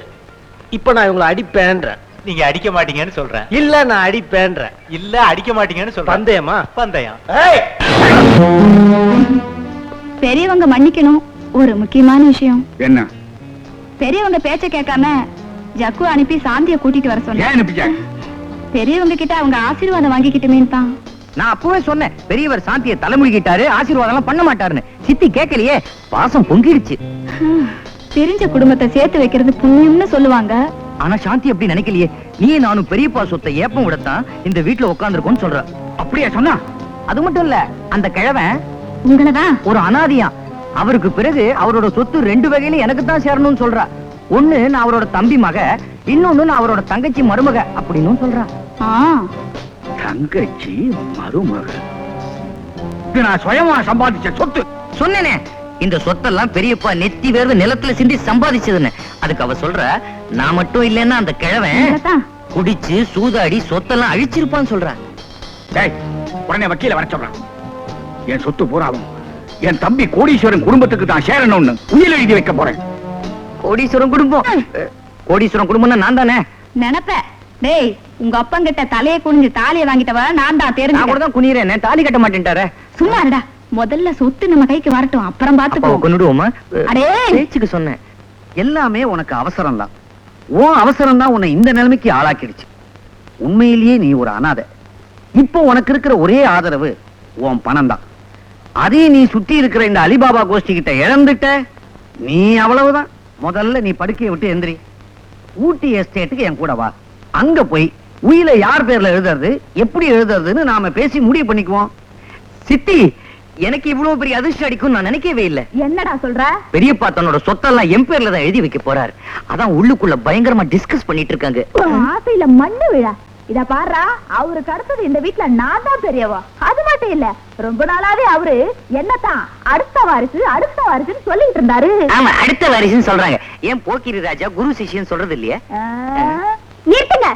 இப்ப நான் இவங்களை அடிப்பேன்ற. நீங்க அடிக்க மாட்டீங்கன்னு சொல்றேன். இல்ல, நான் அடிப்பேன்ற. இல்ல, அடிக்க மாட்டீங்கன்னு சொல்றேன். பந்தயமா? பந்தயம். பெரியவங்க மன்னிக்கணும். ஒரு முக்கியமான விஷயம். என்ன? பெரியவங்க பேச்ச கேட்காம ஜக்கு அனுப்பி சாந்திய கூட்டிட்டு வர ஏன் சொன்னேன். அனுப்பிச்சாங்க? பெரியவங்க கிட்ட அவங்க ஆசீர்வாதம் வாங்கிக்கிட்டுமேன்னு தான். நான் அப்பவே சொன்னேன் பெரியவர் சாந்தியை தலைமுழுகிட்டாரு, ஆசீர்வாதம் எல்லாம் பண்ண மாட்டாருன்னு. சித்தி கேட்கலையே, பாசம் பொங்கிடுச்சு. தெரிஞ்ச குடும்பத்தை சேர்த்து வைக்கிறது புண்ணியம்னு சொல்லுவாங்க. ஆனா சாந்தி அப்படி நினைக்கலையே. நீ நானும் பெரியப்பா சொத்தை ஏப்பம் விடத்தான் இந்த வீட்டுல உட்கார்ந்துருக்கோம்னு சொல்ற. அப்படியே சொன்னா? அது மட்டும் இல்ல, அந்த கிழவன் உங்களதான் ஒரு அனாதியா. அவருக்கு பிறகு அவரோட சொத்து 2 வகையில எனக்கு தான் சேரணும்னு சொல்றா. ஒண்ணு நான் அவரோட தம்பி மக, இன்னொன்னு நான் அவரோட தங்கச்சி மருமக அப்படின்னு சொல்றா. தங்கச்சி மருமக? இது நான் சுயமா சம்பாதிச்ச சொத்து. சொன்னேனே, இந்த சொத்தெல்லாம் பெரியப்பா நெத்தி வேர்வை நிலத்துல சிந்தி சம்பாதிச்சதுன்னு. அதுக்கு அவ சொல்ற, நான் மட்டும் இல்லைன்னா அந்த கிழவன் குடிச்சு சூதாடி சொத்தெல்லாம் அழிச்சிருப்பான்னு சொல்ற. டேய், உடனே வக்கீல வர சொல்றான். என் சொத்து பூராவும் என் தம்பி கோடீஸ்வரன் குடும்பத்துக்கு தான் சேரணும்னு உயிர் எழுதி வைக்க போறேன். கோடீஸ்வரன் குடும்பம்? கோடீஸ்வரன் குடும்பம்னா நான் தானே நினைப்ப. டேய், உங்க அப்பங்கிட்ட தலையை குனிஞ்சு தாலியை வாங்கிட்டவ நான் தான். நான் கூட தெரிஞ்சு தான் குனிறேன், தாலி கட்ட மாட்டேன்ட்டாரே. சும்மா இருடா. முதல்ல சொத்து நம்ம கைக்கு வரட்டும், அப்புறம் பாத்துக்குவோம். கொண்டுடுவோமா? அடே. பேச்சுக்கு சொன்னேன். எல்லாமே உனக்கு அவசரம் தான். உன் அவசரம் தான் உன்னை இந்த நிலைமைக்கு ஆளாக்கிடுச்சு. உண்மையிலேயே நீ ஒரு அனாதை. இப்போ உனக்கு இருக்கிற ஒரே ஆதரவு உன் பணம் தான். அதே நீ சுத்தி இருக்கிற இந்த அலிபாபா கோஷ்டி கிட்ட இழந்துட்ட, நீ அவ்வளவுதான். முதல்ல நீ படுக்கையை விட்டு எந்திரி. ஊட்டி எஸ்டேட்டுக்கு என் கூட வா. அங்க போய் உயிரை யார் பேர்ல எழுதுறது, எப்படி எழுதுறதுன்னு நாம பேசி முடிவு பண்ணிக்குவோம். சித்தி, எனக்கு இவ்வளவு பெரிய அதிர்ஷ்டம் அடிக்கும் நான் நினைக்கவே இல்லை. என்னடா சொல்ற? பெரியப்பா தன்னோட சொத்தெல்லாம் என் பேர்ல தான் எழுதி வைக்க போறாரு. அதான் உள்ளுக்குள்ள பயங்கரமா டிஸ்கஸ் பண்ணிட்டு இருக்காங்க. ஆசையில மண்ணு விழா. இத பாருடா, அவருக்கு அடுத்தது இந்த வீட்டுல நான் தான் பெரியவா. அது மட்டும் இல்ல, ரொம்ப நாளாவே அவரு என்னதான் அடுத்த வாரிசுன்னு சொல்லிட்டு இருந்தாரு. ஆமா, அடுத்த வாரிசுன்னு சொல்றாங்க. ஏன் போக்கிரி ராஜா குரு சிஷ்யன் சொல்றது இல்லையா? நிறுத்துங்க.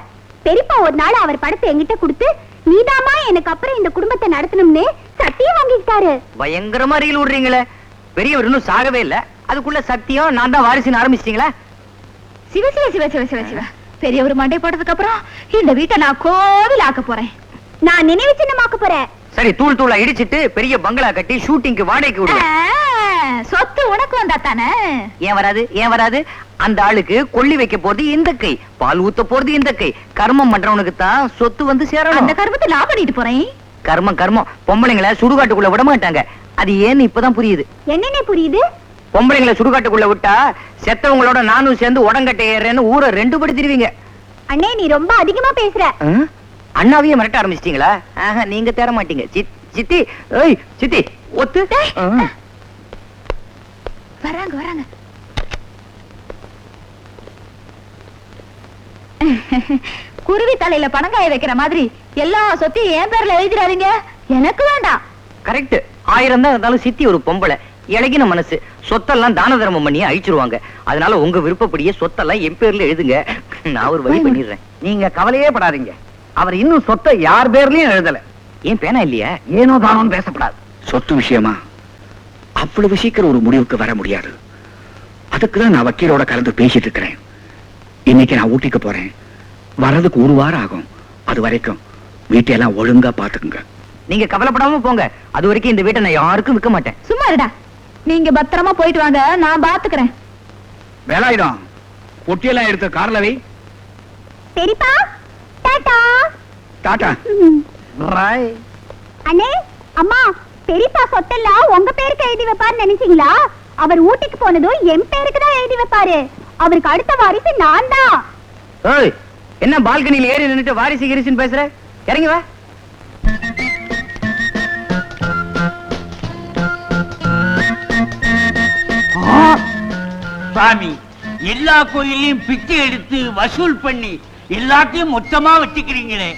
பெரியப்பா ஒரு நாள் அவர் படத்தை என்கிட்ட கொடுத்து, நீதாமா எனக்கு அப்புறம் இந்த குடும்பத்தை நடத்தணும்னு சத்தியம் வாங்கிட்டாரு. பயங்கரமா ரீல் விடுறீங்களே. பெரியவர் இன்னும் சாகவே இல்ல, அதுக்குள்ள சத்தியம் நான் தான் வாரிசுன்னு ஆரம்பிச்சிட்டீங்களா? சிவ சிவ சிவ சிவ சிவ சிவ. பெரியவர் மண்டை போட்டதுக்கு அப்புறம் இந்த வீட்டை நான் கோவில் ஆக்க போறேன். நான் நினைவு சின்னமாக்க போறேன். சரி, தூள் தூளா இடிச்சிட்டு பெரிய பங்களா கட்டி ஷூட்டிங்க்கு வாடகைக்கு விடுவேன். சொத்து உனக்கு வந்தா தானே? ஏன் வராது, ஏன் வராது? அந்த ஆளுக்கு கொள்ளி வைக்க போறது இந்த கை, பால் ஊத்த போறது இந்த கை. கர்மம் பண்றவனுக்கு தான் சொத்து வந்து சேரணும். அந்த கர்மத்தை நான் பண்ணிட்டு போறேன். கர்மம் கர்மம். பொம்பளைங்களை சுடுகாட்டுக்குள்ள விட மாட்டாங்க. அது ஏன்னு இப்பதான் புரியுது. என்னென்ன புரியுது? பொம்பளைங்களை சுடுகாட்டுக்குள்ள விட்டா செத்தவங்களோட நானும் சேர்ந்து உடங்கட்டை ஏறேன்னு ஊரை 2 படி திருவீங்க. அண்ணே, நீ ரொம்ப அதிகமா பேசுற. அண்ணாவையே மிரட்ட ஆரம்பிச்சிட்டீங்களா? நீங்க தேர மாட்டீங்க. சித்தி, ஏய் சித்தி, ஒத்து. வராங்க வராங்க. குருவி தலையில பணங்காய வைக்கிற மாதிரி எல்லா சொத்தையும் என் பேர்ல எழுதிடாதீங்க. எனக்கு வேண்டாம். கரெக்ட். 1000 தான் இருந்தாலும் சித்தி ஒரு பொம்பளை, இழகின மனசு. சொத்தெல்லாம் தான தர்மம் பண்ணி அழிச்சிருவாங்க. அதனால உங்க விருப்பப்படியே சொத்தெல்லாம் என் பேர்ல எழுதுங்க. நான் ஒரு வழி பண்ணிடுறேன். நீங்க கவலையே படாதீங்க. அவர் இன்னும் சொத்தை யார் பேர்லயும் எழுதல. ஏன் பேனா இல்லையா? ஏனோ தானோன்னு பேசப்படாது. சொத்து விஷயமா அவ்வளவு சீக்கிரம் ஒரு முடிவுக்கு வர முடியாது. அதுக்குதான் நான் வக்கீலோட கலந்து பேசிட்டு இருக்கிறேன். இன்னைக்கு நான் ஊட்டிக்கு போறேன். வர்றதுக்கு 1 வாரம் ஆகும். அது வரைக்கும் வீட்டையெல்லாம் ஒழுங்கா பாத்துக்குங்க. நீங்க கவலைப்படாம போங்க. அது வரைக்கும் இந்த வீட்டை நான் யாருக்கும் விற்க மாட்டேன். சும்மா இருடா. நீங்க பத்திரமா போயிட்டு வாங்க, நான் பாத்துக்கிறேன். வேலாயுதம், பொட்டியெல்லாம் எடுத்து கார்ல வை. பெரியப்பா, டாடா. டாடா. பாய். அண்ணே, அம்மா, பெரியப்பா சொத்தெல்லாம் உங்க பேருக்கு எழுதி வைப்பாருன்னு நினைச்சீங்களா? அவர் ஊட்டிக்கு போனதும் என் பேருக்கு தான் எழுதி வைப்பாரு. அவருக்கு அடுத்த வாரிசு நான் தான். ஏய், என்ன பால்கனியில் ஏறி நின்னுட்டு வாரிசு கிரிசுன்னு பேசுற? இறங்கி வா. சுவாமி, எல்லா கோயிலையும் பிச்சை எடுத்து வசூல் பண்ணி எல்லாத்தையும் மொத்தமா வச்சுக்கிறீங்களே,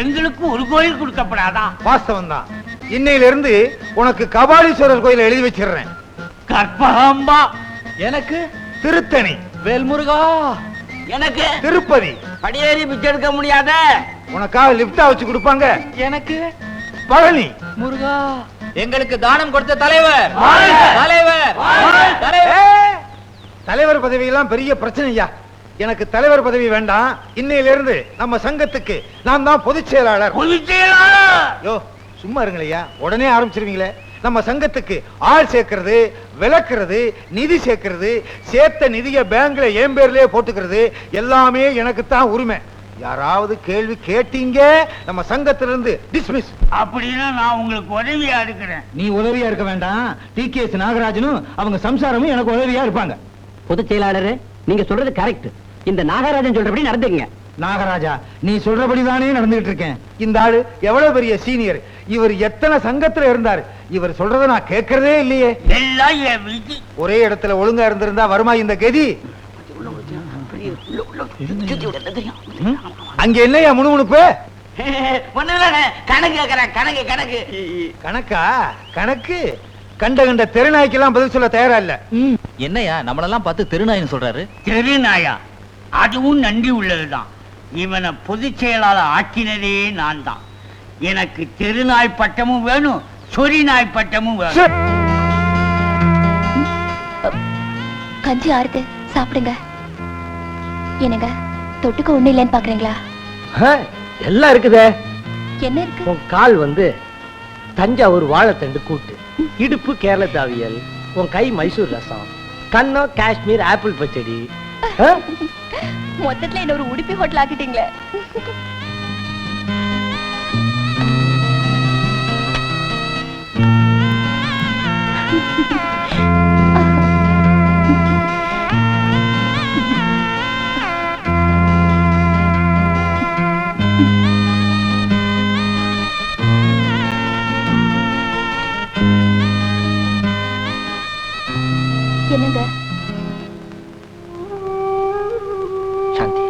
எங்களுக்கு ஒரு கோயில் கொடுக்கப்படாதான்? வாஸ்தவம் தான். இன்னையில இருந்து உனக்கு கபாலீஸ்வரர் கோயில் எழுதி வச்சிடுறேன். கற்பகாம்பா. எனக்கு திருத்தணி. வேல்முருகா. எனக்கு திருப்பதி. படியேறி பிச்சை எடுக்க முடியாத, உனக்காக லிப்டா வச்சு கொடுப்பாங்க. எனக்கு பழனி. முருகா. எங்களுக்கு தானம் கொடுத்த தலைவர். தலைவர் பதவி எல்லாம் பெரிய பிரச்சனையா. எனக்கு தலைவர் பதவி வேண்டாம். இன்னையில இருந்து நம்ம சங்கத்துக்கு நான் தான் பொதுச் செயலாளர். பொதுச் செயலாளர். யோ, சும்மா இருங்களையா, உடனே ஆரம்பிச்சிருவீங்களே. நம்ம சங்கத்துக்கு ஆள் சேர்க்கிறது, விளக்குறது, நிதி சேர்க்கிறது, சேர்த்த நிதியை பேங்க்ல என் பேர்லயே போட்டுக்கிறது எல்லாமே எனக்கு தான் உரிமை. யாராவது கேள்வி கேட்டீங்க நம்ம சங்கத்திலிருந்து டிஸ்மிஸ். அப்படின்னா நான் உங்களுக்கு உதவியா இருக்கிறேன். நீ உதவியா இருக்க வேண்டாம். டிகேஎஸ் நாகராஜனும் அவங்க சம்சாரமும் எனக்கு உதவியா இருப்பாங்க. பொதுச் செயலாளர், நீங்க சொல்றது கரெக்ட். இந்த நாகராஜன் சொல்றபடி நடந்துங்க. நாகராஜா, நீ சொல்றபடிதானே நடந்துகிட்டு இருக்கேன். இந்த ஆளு எவ்வளவு பெரிய சீனியர், இவர் எத்தனை சங்கத்துல இருந்தாரு, இவர் சொல்றத நான் கேட்கறதே இல்லையே. எல்லாம் என் விதி. ஒரே இடத்துல ஒழுங்கா இருந்திருந்தா வருமா இந்த கதி? அங்க என்னையா முணுமுணுப்பு? கணக்கு கேக்குறேன், கணக்கு கணக்கு. கணக்கா? கணக்கு கண்ட கண்ட தெருநாய்க்கெல்லாம் பதில் சொல்ல தயாரா இல்ல. என்னையா நம்மளெல்லாம் பார்த்து திருநாயின்னு சொல்றாரு? தெருநாயா? அதுவும் நன்றி உள்ளதுதான். இவனை பொதுச் செயலாளர் ஆக்கினதே நான் தான். எனக்கு தெருநாய் பட்டமும் வேணும், சொறி நாய் பட்டமும் வேணும். கஞ்சி ஆறுது, சாப்பிடுங்க. என்னங்க தொட்டுக்க ஒண்ணு இல்லைன்னு பாக்குறீங்களா? எல்லாம் இருக்குதே. என்ன இருக்கு? உன் கால் தஞ்சாவூர் வாழைத்தண்டு கூட்டு, இடுப்பு கேரள தாவியல், உன் கை மைசூர் ரசம், கண்ணம் காஷ்மீர் ஆப்பிள் பச்சடி. மொத்தத்துல என்ன ஒரு உடுப்பி ஹோட்டல் ஆக்கிட்டீங்களே. என்னங்க? சாந்தி,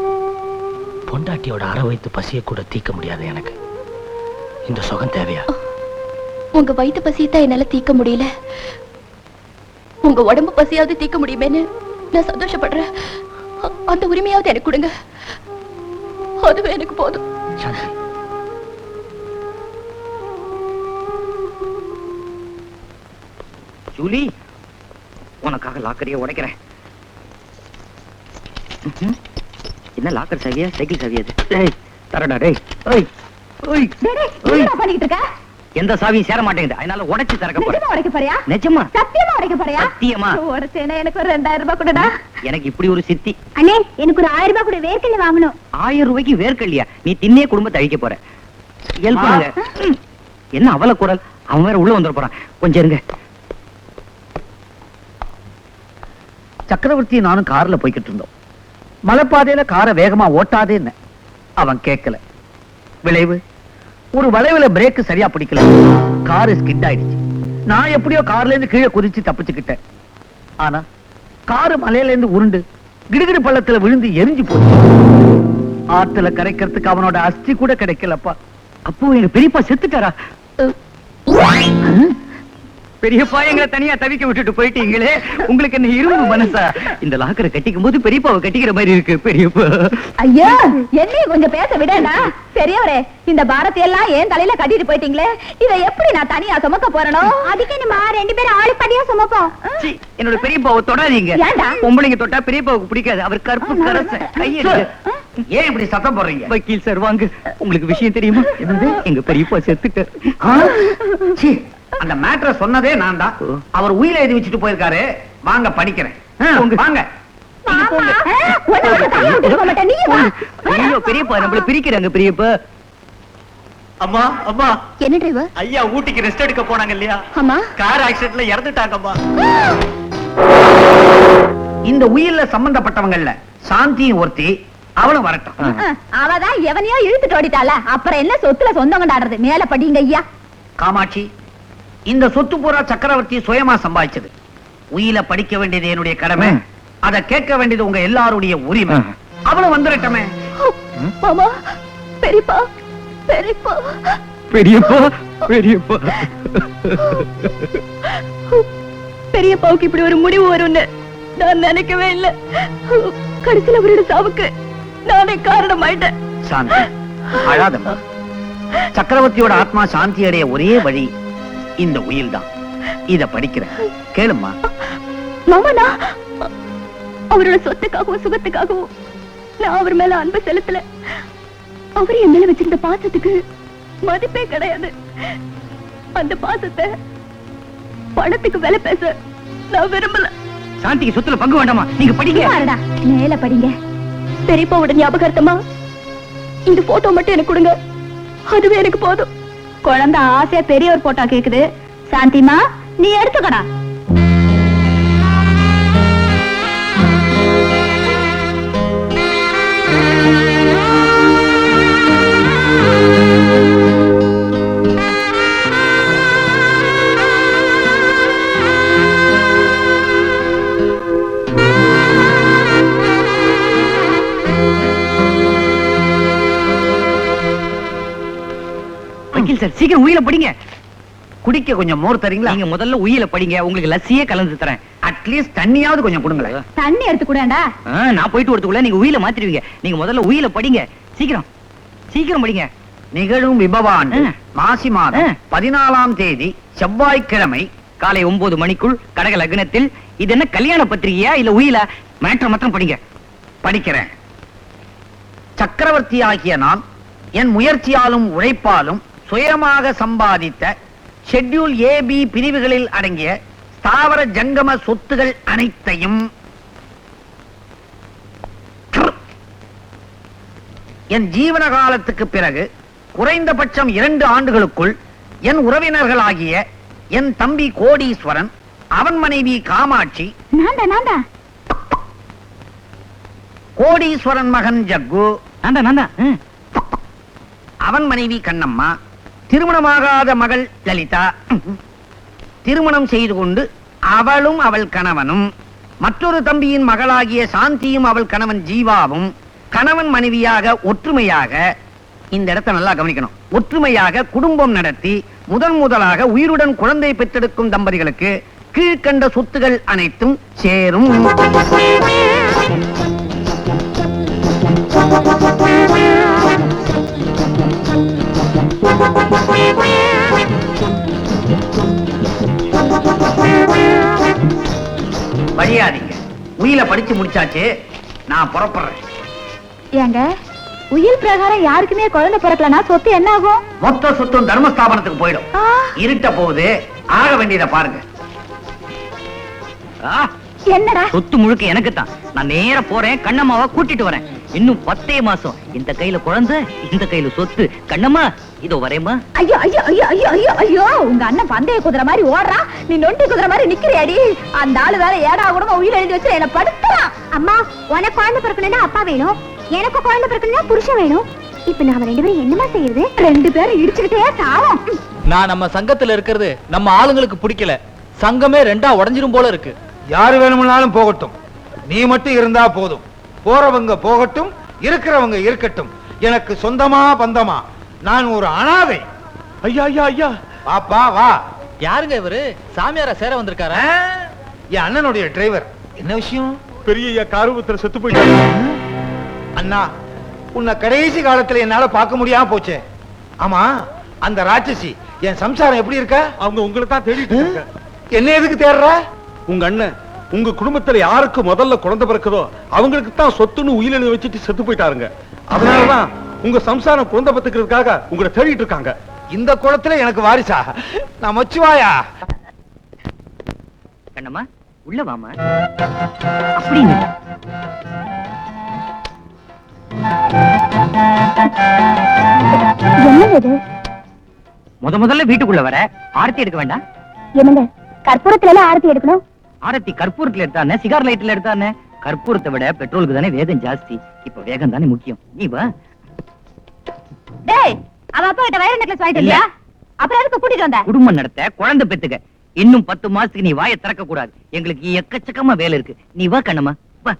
பொண்டாட்டியோட அரை வயித்து பசியை கூட தீர்க்க முடியாது எனக்கு. இந்த சுகம் தேவையா? உங்க வயிற்று பசியத்தான் என்னால தீர்க்க முடியல. உங்க உடம்பு பசியாவது தீர்க்க முடியுமேன்னு நான் சந்தோஷப்படுறேன். அந்த உரிமையாவது எனக்கு கொடுங்க, அதுவே எனக்கு போதும். சாந்தி, ஜூலி, உனக்காக லாக்கரையே உடைக்கிறேன். என்ன லாக்கர் சாவியா, சைக்கிள் சாவியா? தரடா டேய். பண்ணிட்டு இருக்க? எந்த சாவியும் சேர மாட்டேங்குது, அதனால உடைச்சு திறக்க போறேன். உடைக்க போறியா? நிஜமா? சத்தியமா உடைக்க போறியா? சத்தியமா. ஒரு சேனை எனக்கு ஒரு 2000 ரூபாய் கொடுடா. எனக்கு இப்படி ஒரு சித்தி. அண்ணே, எனக்கு ஒரு 1000 ரூபாய் கூட வேர்க்கல்ல வாங்கணும். 1000 ரூபாய்க்கு வேர்க்கல்லையா? நீ தின்னே குடும்பத்தை அழிக்க போற. ஹெல்ப் பண்ணுங்க. என்ன அவல குரல்? அவன் வேற உள்ள வந்துட போறான். கொஞ்சம் இருங்க. சக்கரவர்த்தி நானும் கார்ல போய்கிட்டு இருந்தோம். மலைப்பாதையில காரை வேகமா ஓட்டாதேன்னு அவன் கேட்கல. விளைவு, ஒரு வளைவுல பிரேக் சரியா பிடிக்கல, காரு ஸ்கிட் ஆயிடுச்சு. நான் எப்படியோ கார்ல இருந்து கீழே குதிச்சு தப்பிச்சுக்கிட்டேன். ஆனா காரு மலையில இருந்து உருண்டு கிடுகிடு பள்ளத்துல விழுந்து எரிஞ்சு போச்சு. ஆத்துல கரைக்கிறதுக்கு அவனோட அஸ்தி கூட கிடைக்கலப்பா. அப்போ எங்க பெரியப்பா செத்துட்டாரா? பெரியப்பா எங்களை தனியா தவிக்க விட்டுட்டு போயிட்டீங்களே, உங்களுக்கு என்ன இரும்பு மனசா? இந்த லாக்கரை கட்டிக்கும் போது பெரியப்பாவை கட்டிக்கிற மாதிரி இருக்கு பெரியப்பா. ஐயா, என்னையும் கொஞ்சம் பேச விடடா. பெரியவரே, இந்த பாரத்தை எல்லாம் ஏன் தலையில கட்டிட்டு போயிட்டீங்களே, இதை எப்படி நான் தனியா சுமக்க போறனோ? அதுக்கு நம்ம 2 பேரும் ஆளு படியா சுமப்போம். என்னோட பெரியப்பாவை தொடாதீங்க. ஏன்டா? பொம்பளைங்க தொட்டா பெரியப்பாவுக்கு பிடிக்காது, அவர் கருப்பு கரச. ஏன் இப்படி சத்தம் போடுறீங்க? வக்கீல் சார் வாங்க, உங்களுக்கு விஷயம் தெரியுமா? எங்க பெரியப்பா செத்துட்டார். அந்த மேட்டரை சொன்னதே நான் தான். அவர் உயிரை எழுதி வச்சுட்டு போயிருக்காரு. வாங்க படிக்கிறேன். வாங்க. ஐயோ பெரியப்பா, நம்மள பிரிக்கிறாங்க பெரியப்பா. அம்மா அம்மா, என்ன டிரைவர்? ஐயா ஊட்டிக்கு ரெஸ்ட் எடுக்க போனாங்க இல்லையா? ஆமா. கார் ஆக்சிடென்ட்ல இறந்துட்டாங்கம்மா. இந்த உயிர்ல சம்பந்தப்பட்டவங்கல்ல சாந்தியும் ஒருத்தி, அவளும் வரட்டும். அவதான் எவனையோ இழுத்துட்டு ஓடிட்டால, அப்புறம் என்ன சொத்துல சொந்தங்கடாடுறது? மேல படிங்க ஐயா. காமாட்சி, இந்த சொத்து பூரா சக்கரவர்த்தி சுயமா சம்பாதிச்சது. உயில படிக்க வேண்டியது என்னுடைய கடமை, அதை கேட்க வேண்டியது உங்க எல்லாருடைய உரிமை. அவளும் வந்துடட்டமே. மாமா, பெரியப்பா, பெரியப்பா, பெரியப்பா, பெரியப்பா. பெரியப்பாவுக்கு இப்படி ஒரு முடிவு வரும்னு நான் நினைக்கவே இல்லை. கடைசியில் அவரோட சாவுக்கு நானே காரணமாயிட்டேன். சாந்தி, அழாதம்மா. சக்கரவர்த்தியோட ஆத்மா சாந்தி அடைய ஒரே வழி இந்த உயில் தான். இத படிக்கிறேன், கேளுமா. மாமா, நான் அவரோட சொத்துக்காகவும் சுகத்துக்காகவும் நான் அவர் மேல அன்பு செலுத்தல. அவர் என் மேல வச்சிருந்த பாசத்துக்கு மதிப்பே கிடையாது. அந்த பாசத்தை பணத்துக்கு வேலை பேச நான் விரும்பல. சாந்திக்கு சொத்துல பங்கு வேண்டாமா? நீங்க படிங்க. மேல படிங்க. பெரியப்பாவோட ஞாபகார்த்தமா இந்த போட்டோ மட்டும் எனக்கு கொடுங்க, அதுவே எனக்கு போதும். குழந்தை ஆசையா பெரிய ஒரு போட்டோ கேக்குது. சாந்திமா நீ எடுத்துக்கடா. வக்கீல் சார் சீக்கிரம் உயில படிங்க. குடிக்க கொஞ்சம் மோர் தரீங்களா? நீங்க முதல்ல உயில படிங்க, உங்களுக்கு லஸ்ஸியே கலந்து தரேன். அட்லீஸ்ட் தண்ணியாவது கொஞ்சம் கொடுங்களேன். தண்ணி எடுத்து கூடா. நான் போயிட்டு வரதுக்குள்ள நீங்க உயில மாத்திருவீங்க. நீங்க முதல்ல உயில படிங்க. சீக்கிரம் சீக்கிரம் படிங்க. நிகழும் விபவாண்டு மாசி மாதம் 14ஆம் தேதி செவ்வாய்க்கிழமை காலை 9 மணிக்குள் கடக லக்னத்தில். இது என்ன கல்யாண பத்திரிகையா இல்ல உயில? மேட்டர் மாத்திரம் படிங்க. படிக்கிறேன். சக்கரவர்த்தி ஆகிய நான் என் முயற்சியாலும் உழைப்பாலும் சுயமாக சம்பாதித்த ஷெட்யூல் ஏபி பிரிவுகளில் அடங்கிய ஸ்தாவர ஜங்கம சொத்துகள் அனைத்தையும் என் ஜீவன காலத்துக்கு பிறகு குறைந்தபட்சம் 2 ஆண்டுகளுக்குள் என் உறவினர்களாகிய என் தம்பி கோடீஸ்வரன், அவன் மனைவி காமாட்சி, கோடீஸ்வரன் மகன் ஜக்கு, அவன் மனைவி கண்ணம்மா, திருமணமாகாத மகள் லலிதா திருமணம் செய்து கொண்டு அவளும் அவள் கணவனும், மற்றொரு தம்பியின் மகளாகிய சாந்தியும் அவள் கணவன் ஜீவாவும் கணவன் மனைவியாக ஒற்றுமையாக, இந்த இடத்தை நல்லா கவனிக்கணும், ஒற்றுமையாக குடும்பம் நடத்தி முதலாக உயிருடன் குழந்தை பெற்றெடுக்கும் தம்பதிகளுக்கு கீழ்கண்ட சொத்துகள் அனைத்தும் சேரும். வழியாதீங்க. உயில படிச்சு முடிச்சாச்சு, நான் புறப்படுறேன். ஏங்க உயில் பிரகாரம் யாருக்குமே குழந்தை பிறக்கலனா சொத்து என்ன ஆகும்? மொத்த சொத்தும் தர்மஸ்தாபனத்துக்கு போயிடும். இருட்ட போகுது, ஆக வேண்டியதை பாருங்க. என்னடா? சொத்து முழுக்க எனக்கு தான். நான் நேர போறேன், கண்ணம்மாவை கூட்டிட்டு வரேன். இன்னும் 10 மாசம் இந்த கையில குழந்தை, இந்த கையில சொத்து. கண்ணம்மா இதோ வரேம்மா. ஐயோ ஐயோ ஐயோ ஐயோ ஐயோ ஐயோ, உங்க அண்ணன் பந்தய குதிரை மாதிரி ஓடுறா, நீ நொண்டி குதிரை மாதிரி நிக்கிறியாடி. அந்த ஆளு வேற ஏடா கூடமா உயிர் எழுதி வச்சு என்ன படுத்துறான். அம்மா உனக்கு குழந்தை பிறக்கணும்னா அப்பா வேணும், எனக்கு குழந்தை பிறக்கணும்னா புருஷன் வேணும். இப்ப நாம 2 பேரும் என்னமா செய்யறது? 2 பேரும் இடிச்சுக்கிட்டே சாவோம். நான் நம்ம சங்கத்துல இருக்கிறது நம்ம ஆளுங்களுக்கு பிடிக்கல. சங்கமே 2ஆ உடைஞ்சிரும் போல இருக்கு. யாரு வேணும்னாலும் போகட்டும், நீ மட்டும் இருந்தா போதும். போறவங்க போகட்டும், இருக்கிறவங்க இருக்கட்டும். எனக்கு சொந்தமா பந்தமா நான் ஒரு அனாதை. ஐயா ஐயா ஐயா, பாப்பா வா. யாருங்க இவரு? சாமியாரா சேர வந்திருக்காரா? என் அண்ணனுடைய டிரைவர். என்ன விஷயம்? பெரிய ஐயா காரூபத்துல செத்து போயிட்டாரு. அண்ணா, உன்னை கடைசி காலத்துல என்னால பார்க்க முடியாம போச்சே. ஆமா, அந்த ராட்சசி என் சம்சாரம் எப்படி இருக்க? அவங்க உங்களை தான் தேடிட்டு இருக்காங்க. என்ன எதுக்கு தேடுற? உங்க அண்ணன் உங்க குடும்பத்துல யாருக்கு முதல்ல குழந்தை பிறக்குதோ அவங்களுக்கு தான் சொத்துன்னு உயிரிழந்து வச்சுட்டு செத்து போயிட்டாருங்க. அதனாலதான் உங்க சம்சாரம் குழந்தை பத்துக்கிறதுக்காக உங்களை தேடிட்டு இருக்காங்க. இந்த குளத்துல எனக்கு வாரிசா? நான் மச்சுவாயா? கண்ணம்மா உள்ள வாமா. அப்படின்னு என்னது? முதல்ல வீட்டுக்குள்ள வர ஆரத்தி எடுக்க வேண்டாம். என்னங்க கற்பூரத்துல ஆரத்தி எடுக்கணும்? ஆரத்தி கற்பூரத்துல எடுத்தானே, சிகார் லைட்ல எடுத்தானே. கற்பூரத்தை விட பெட்ரோலுக்கு தானே வேகம் ஜாஸ்தி. இப்ப வேகம் தானே முக்கியம். நீ வா. டேய், அவ அப்பா கிட்ட வயர் நெக்லஸ் வாங்கிட்டு இல்லையா? அப்புறம் எதுக்கு கூட்டிட்டு வந்த? குடும்பம் நடத்த, குழந்தை பெத்துக்க. இன்னும் 10 மாசத்துக்கு நீ வாயை திறக்க கூடாது. எங்களுக்கு எக்கச்சக்கமா வேலை இருக்கு. நீ வா கண்ணம்மா வா.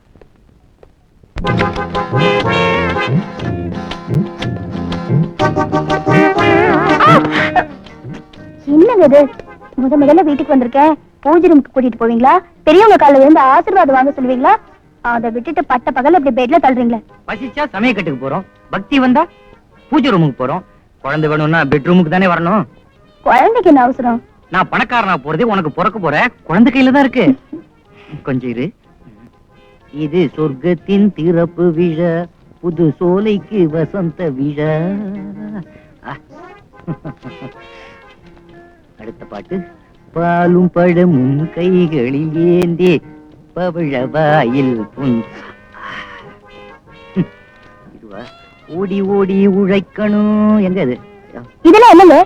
என்னங்க இது? முதல்ல வீட்டுக்கு வந்திருக்கேன், பூஜை ரூமுக்கு கூட்டிட்டு போவீங்களா? பெரியவங்க காலையில இருந்து ஆசீர்வாதம் வாங்க சொல்லுவீங்களா? அதை விட்டுட்டு பட்ட பகல் அப்படி பெட்ல தள்ளுறீங்களே. பசிச்சா சமயக்கட்டுக்கு போறோம், பக்தி வந்தா பூஜை ரூமுக்கு போறோம். குழந்தை வேணும்னா பெட்ரூமுக்கு தானே வரணும். குழந்தைக்கு என்ன அவசரம்? நான் பணக்காரனா போறதே உனக்கு பிறக்க போற குழந்தை கையில தான் இருக்கு. கொஞ்சம் இரு. இது சொர்க்கத்தின் திறப்பு விழா, புது சோலைக்கு வசந்த விழா. அடுத்த பாட்டு பாலும் பழமும் கைகளில் ஏந்தி பவழவாயில் இதுவா ஓடி ஓடி உழைக்கணும் எங்க இது இதெல்லாம் என்னங்க?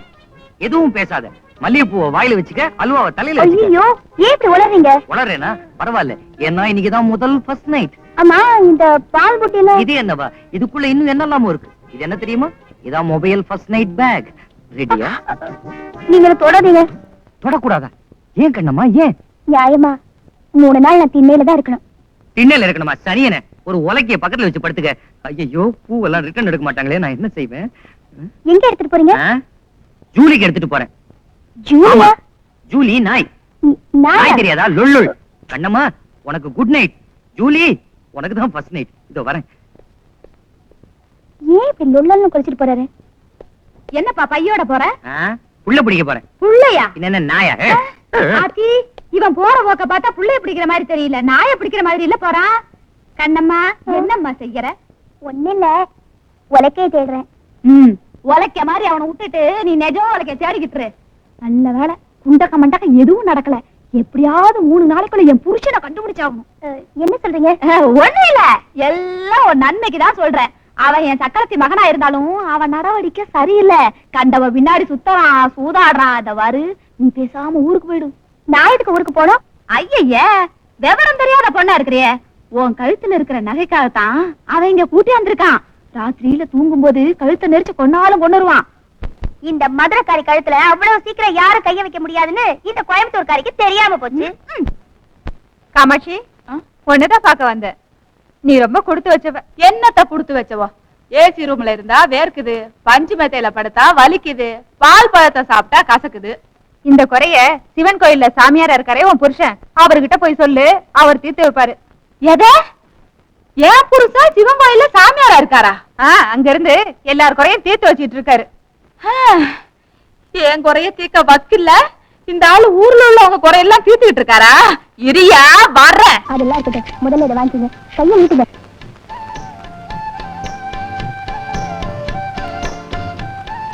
எதுவும் பேசாத மல்லிகைப்பூவை வாயில வச்சுக்க அல்வாவை தலையில ஐயோ, ஏன் இப்படி உளறீங்க? வளரேனா பரவாயில்ல ஏன்னா இன்னைக்குதான் முதல் ஃபர்ஸ்ட் நைட். அம்மா, இந்த பால் புட்டில இது என்னவா இதுக்குள்ள இன்னும் என்னெல்லாமோ இருக்கு. இது என்ன தெரியுமா? இதான் மொபைல் ஃபர்ஸ்ட் நைட் பேக். ரெடியா? நீங்க தொடாதீங்க. தொடக்கூடாதா? ஏன் கண்ணம்மா ஏன்? நியாயமா 3 நாள் நான் திண்ணையில தான் இருக்கணும். திண்ணையில இருக்கணுமா? சனியனே ஒரு உலக்கைய பக்கத்துல வச்சு படுத்துக்க. ஐயோ பூவெல்லாம் ரிட்டர்ன் எடுக்க மாட்டாங்களே, நான் என்ன செய்வேன்? எங்க எடுத்துட்டு போறீங்க? ஜூலிக்கு எடுத்துட்டு போறேன். ஜூலியா? ஜூலி நாய். நாய் தெரியாதா? லொல்லுள். கண்ணம்மா உனக்கு குட் நைட். ஜூலி உனக்கு தான் ஃபர்ஸ்ட் நைட். இதோ வரேன். ஏன் இப்படி லொல்லன்னு குளிச்சிட்டு போறாரு? என்னப்பா பையோட போற? புள்ள பிடிக்க போறேன். புள்ளையா? என்ன நாயா? ஆத்தி, இவன் போற போக்க பார்த்தா புள்ளைய பிடிக்கிற மாதிரி தெரியல, நாயை பிடிக்கிற மாதிரி இல்ல போறான். கண்ணம்மா, என்னம்மா செய்யற? ஒண்ணு இல்ல, உலக்கைய தேடுறேன். உலக்க மாதிரி அவனை விட்டுட்டு நீ நிஜம் உலக்கைய தேடிக்கிட்டு. நல்ல வேலை, குண்டக்க மண்டக்க எதுவும் நடக்கல. எப்படியாவது 3 நாளைக்குள்ள என் புருஷனை கண்டுபிடிச்சாகணும். என்ன சொல்றீங்க? ஒண்ணு இல்ல, எல்லாம் ஒரு நன்மைக்குதான் சொல்றேன். அவன் என் சக்கரத்தி மகனா இருந்தாலும் அவன் நடவடிக்கை சரியில்லை. கண்டவ பின்னாடி சுத்தறான், சூதாடுறான். அத வரு, நீ பேசாம ஊருக்கு போயிடும். நான் எதுக்கு ஊருக்கு போனோம்? ஐய, விவரம் தெரியாத பொண்ணா இருக்கிறிய. உன் கழுத்துல இருக்கிற நகைக்காகத்தான் அவன் இங்க கூட்டி வந்திருக்கான். ராத்திரியில தூங்கும் போது கழுத்தை நெரிச்சு கொன்னாலும் கொண்டுருவான். இந்த மதுரைக்காரி கழுத்துல அவ்வளவு சீக்கிரம் யாரும் கைய வைக்க முடியாதுன்னு இந்த கோயம்புத்தூர்காரிக்கு தெரியாம போச்சு. காமாட்சி, ஒண்ணுதான் பார்க்க வந்த. நீ ரொம்ப கொடுத்து வச்சவ. என்னத்த கொடுத்து வச்சவோ? ஏசி ரூம்ல இருந்தா வேர்க்குது, பஞ்சு மெத்தையில படுத்தா வலிக்குது, பால் பழத்தை சாப்பிட்டா கசக்குது. இந்த குறைய சிவன் கோயில்ல சாமியாரா இருக்காரே உன் புருஷன், அவர்கிட்ட போய் சொல்லு, அவர் தீர்த்து வைப்பாரு. எத? ஏன் புருஷன் சிவன் கோயில்ல சாமியாரா இருக்காரா? அங்க இருந்து எல்லார் குறையும் தீர்த்து வச்சிட்டு இருக்காரு. என் குறைய தீர்க்க வக்கில்ல, இந்த ஆளு ஊர்ல உள்ளவங்க குறையெல்லாம் தீர்த்துக்கிட்டு இருக்காரா? இரியா வர்ற. அதெல்லாம் இருக்கட்டும், முதல்ல இதை வாங்கிக்கங்க. கையை நீட்டுங்க.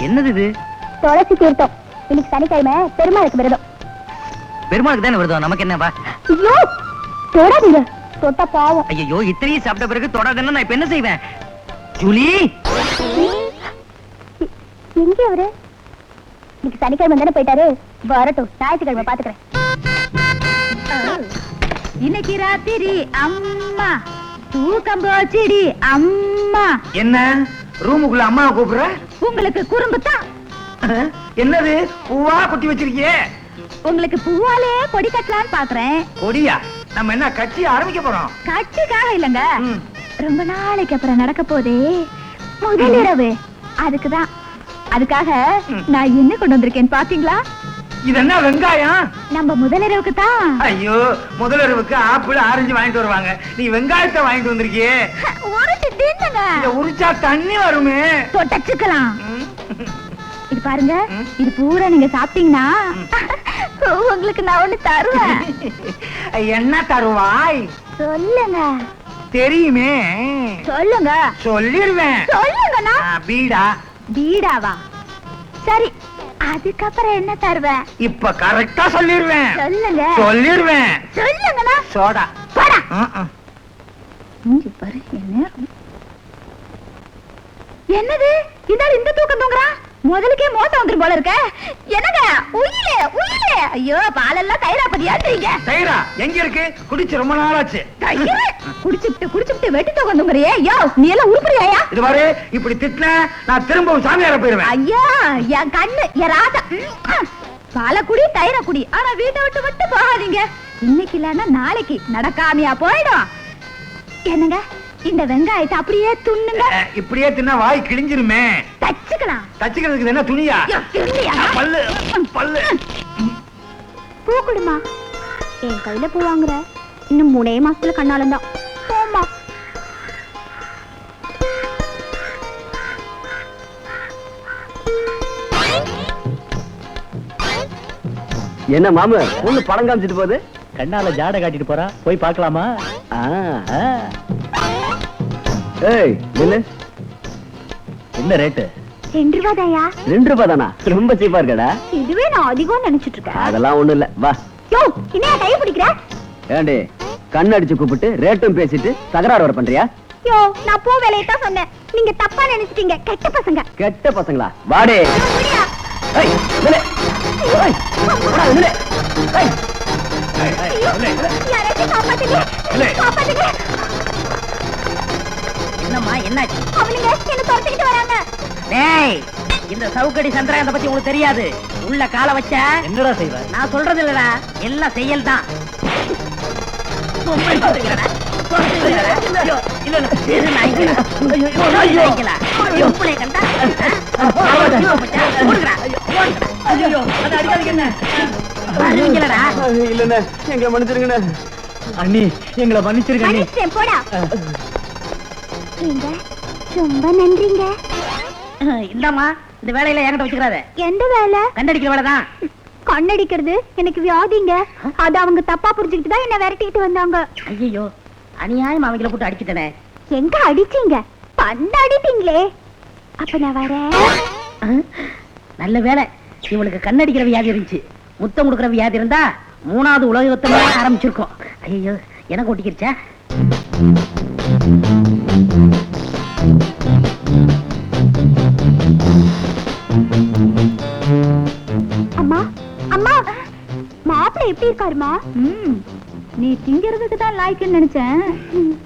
என்னது இது? துளசி தீர்த்தம். இன்னைக்கு சனிக்கிழமை பெருமாளுக்கு விரதம். பெருமாளுக்கு தானே விரதம், நமக்கு என்னவா? ஐயோ, தொடாதீங்க, தொட்டா பாவம். ஐயோ இத்தனையும் சாப்பிட்ட பிறகு தொடாதேன்னா நான் இப்ப என்ன செய்வேன்? ஜூலி, எங்க அவரு? இன்னைக்கு சனிக்கிழமை தானே போயிட்டாரு. வரட்டும், ஞாயிற்றுக்கிழமை பாத்துக்கிறேன். இன்னைக்கு ராத்திரி அம்மா தூக்கம் போச்சுடி அம்மா. என்ன ரூமுக்குள்ள அம்மாவை கூப்பிடுற? உங்களுக்கு குறும்பு தான். என்னது பூவா குட்டி வச்சிருக்கியே? உங்களுக்கு பூவாலே கொடி கட்டலான்னு பாக்குறேன். கொடியா? நம்ம என்ன கட்சி ஆரம்பிக்க போறோம்? கட்சிக்காக இல்லங்க, ரொம்ப நாளைக்கு அப்புறம் நடக்க போதே முதல் இரவு, அதுக்குதான். அதுக்காக நான் என்ன கொண்டு வந்திருக்கேன் பாத்தீங்களா? இது என்ன வெங்காயம்? நம்ம முதலிரவுக்கு தான். ஐயோ, முதலிரவுக்கு ஆப்பிள் ஆரஞ்சு வாங்கிட்டு வருவாங்க, நீ வெங்காயத்தை வாங்கிட்டு வந்திருக்கியே. உரிச்சு தின்னுங்க. இத உரிச்சா தண்ணி வருமே. தொட்டச்சுக்கலாம். இது பாருங்க, இது பூரா நீங்க சாப்பிட்டீங்கன்னா உங்களுக்கு நான் ஒண்ணு தருவேன். என்ன தருவாய்? சொல்லுங்க. தெரியுமே. சொல்லுங்க. சொல்லிருவேன். சொல்லுங்கண்ணா. பீடா. பீடாவா? சரி, அதுக்கப்புறம் என்ன தருவேன்? இப்ப கரெக்டா சொல்லிருவேன். சொல்லுங்க. சொல்லிருவேன். சொல்லுங்கண்ணா. சோடா. போடா. பாரு என்ன. என்னது இந்த தூக்கம் தூங்குறா? முதலுக்கே மோசம் வந்துரும் போல இருக்க. என்னங்க உயிலே உயிலே. ஐயோ, பாலெல்லாம் தயிரா பதியான்றீங்க. தயிரா எங்க இருக்கு? குடிச்சு ரொம்ப நாளாச்சு. குடிச்சுட்டு வெட்டி தூக்கம் தூங்குறியே. ஐயோ, நீ எல்லாம் உருப்படியாயா? இது பாரு, இப்படி திட்டின நான் திரும்பவும் சாமியார போயிருவேன். ஐயா, என் கண்ணு, என் ராசா. பால குடி, தயிர குடி, ஆனா வீட்டை விட்டு விட்டு போகாதீங்க. இன்னைக்கு இல்லன்னா நாளைக்கு நடக்காமையா போயிடும். என்னங்க, இந்த வெங்காயத்தை அப்படியே துண்ணுங்க. இப்படியே தின்னா வாய் கிழிஞ்சிருமே. தச்சுக்கலாம். தச்சுக்கிறதுக்கு என்ன துணியா? பல்லு பல்லு. பூ கொடுமா. என் கையில பூ வாங்குற, இன்னும் 3 மாசத்துல கண்ணாலம் தான். போமா. என்ன மாமு பொண்ணு படம் காமிச்சிட்டு போகுது? கண்ணால ஜாட காட்டிட்டு போறா, போய் பார்க்கலாமா? ஏய் நில்லு. என்ன ரேட்டு? 2 ரூபா தாயா? 2 ரூபாய் தானா? ரொம்ப சீப்பா இருக்கடா. இதுவே நான் அதிகம் நினைச்சிட்டு இருக்கேன். அதெல்லாம் ஒண்ணும் இல்ல, வா. யோ, என்ன கை பிடிக்கிற? ஏண்டி கண் அடிச்சு கூப்பிட்டு ரேட்டும் பேசிட்டு தகராறு வர பண்றியா? யோ, நான் பூ வேலையை தான் சொன்னேன். நீங்க தப்பா நினைச்சிட்டீங்க. கெட்ட பசங்க. கெட்ட பசங்களா? வாடே. முடியா? ஏய், நில்லு. ஏய், போடா, நில்லு. ஏய். யாராச்சும் காப்பாத்துங்க. காப்பாத்துங்க. என்னம்மா என்னாச்சு? அவனுங்க என்ன துரத்திக்கிட்டு வராங்க. டேய், இந்த சவுக்கடி சந்திரகாந்த பத்தி உங்களுக்கு தெரியாது. உள்ள கால வச்ச என்னடா செய்வ? நான் சொல்றது இல்லடா, எல்லாம் செயல் தான். இல்லண்ணே, எங்களை மன்னிச்சிருங்கண்ணே. அண்ணி, எங்களை மன்னிச்சிருங்க அண்ணி. மன்னிச்சிட்டேன், போடா. ஏங்க, ரொம்ப நன்றிங்க. இந்தாமா, இந்த வேலையில என்கிட்ட வச்சுக்கிறாத. எந்த வேலை? கண்டடிக்கிற வேலைதான். கண்ணடிக்கிறது எனக்கு வியாதிங்க. அது அவங்க தப்பா புரிஞ்சுக்கிட்டு தான் என்ன விரட்டிட்டு வந்தாங்க. ஐயோ, அநியாயம் அவங்கள போட்டு அடிச்சுட்டனே. எங்க அடிச்சீங்க? பந்து அடிப்பீங்களே. அப்ப நான் வரேன். நல்ல வேலை, இவளுக்கு கண்ணடிக்கிற வியாதி இருந்துச்சு. முத்தம் கொடுக்கிற வியாதி இருந்தா 3வது உலக யுத்தமே ஆரம்பிச்சிருக்கோம். ஐயோ, எனக்கு ஒட்டிக்கிருச்சா? அம்மா, அம்மா, மாப்பிள்ளை எப்படி இருக்காருமா? நீ திங்கிறதுக்கு தான் லாய்க்குன்னு நினைச்சேன்.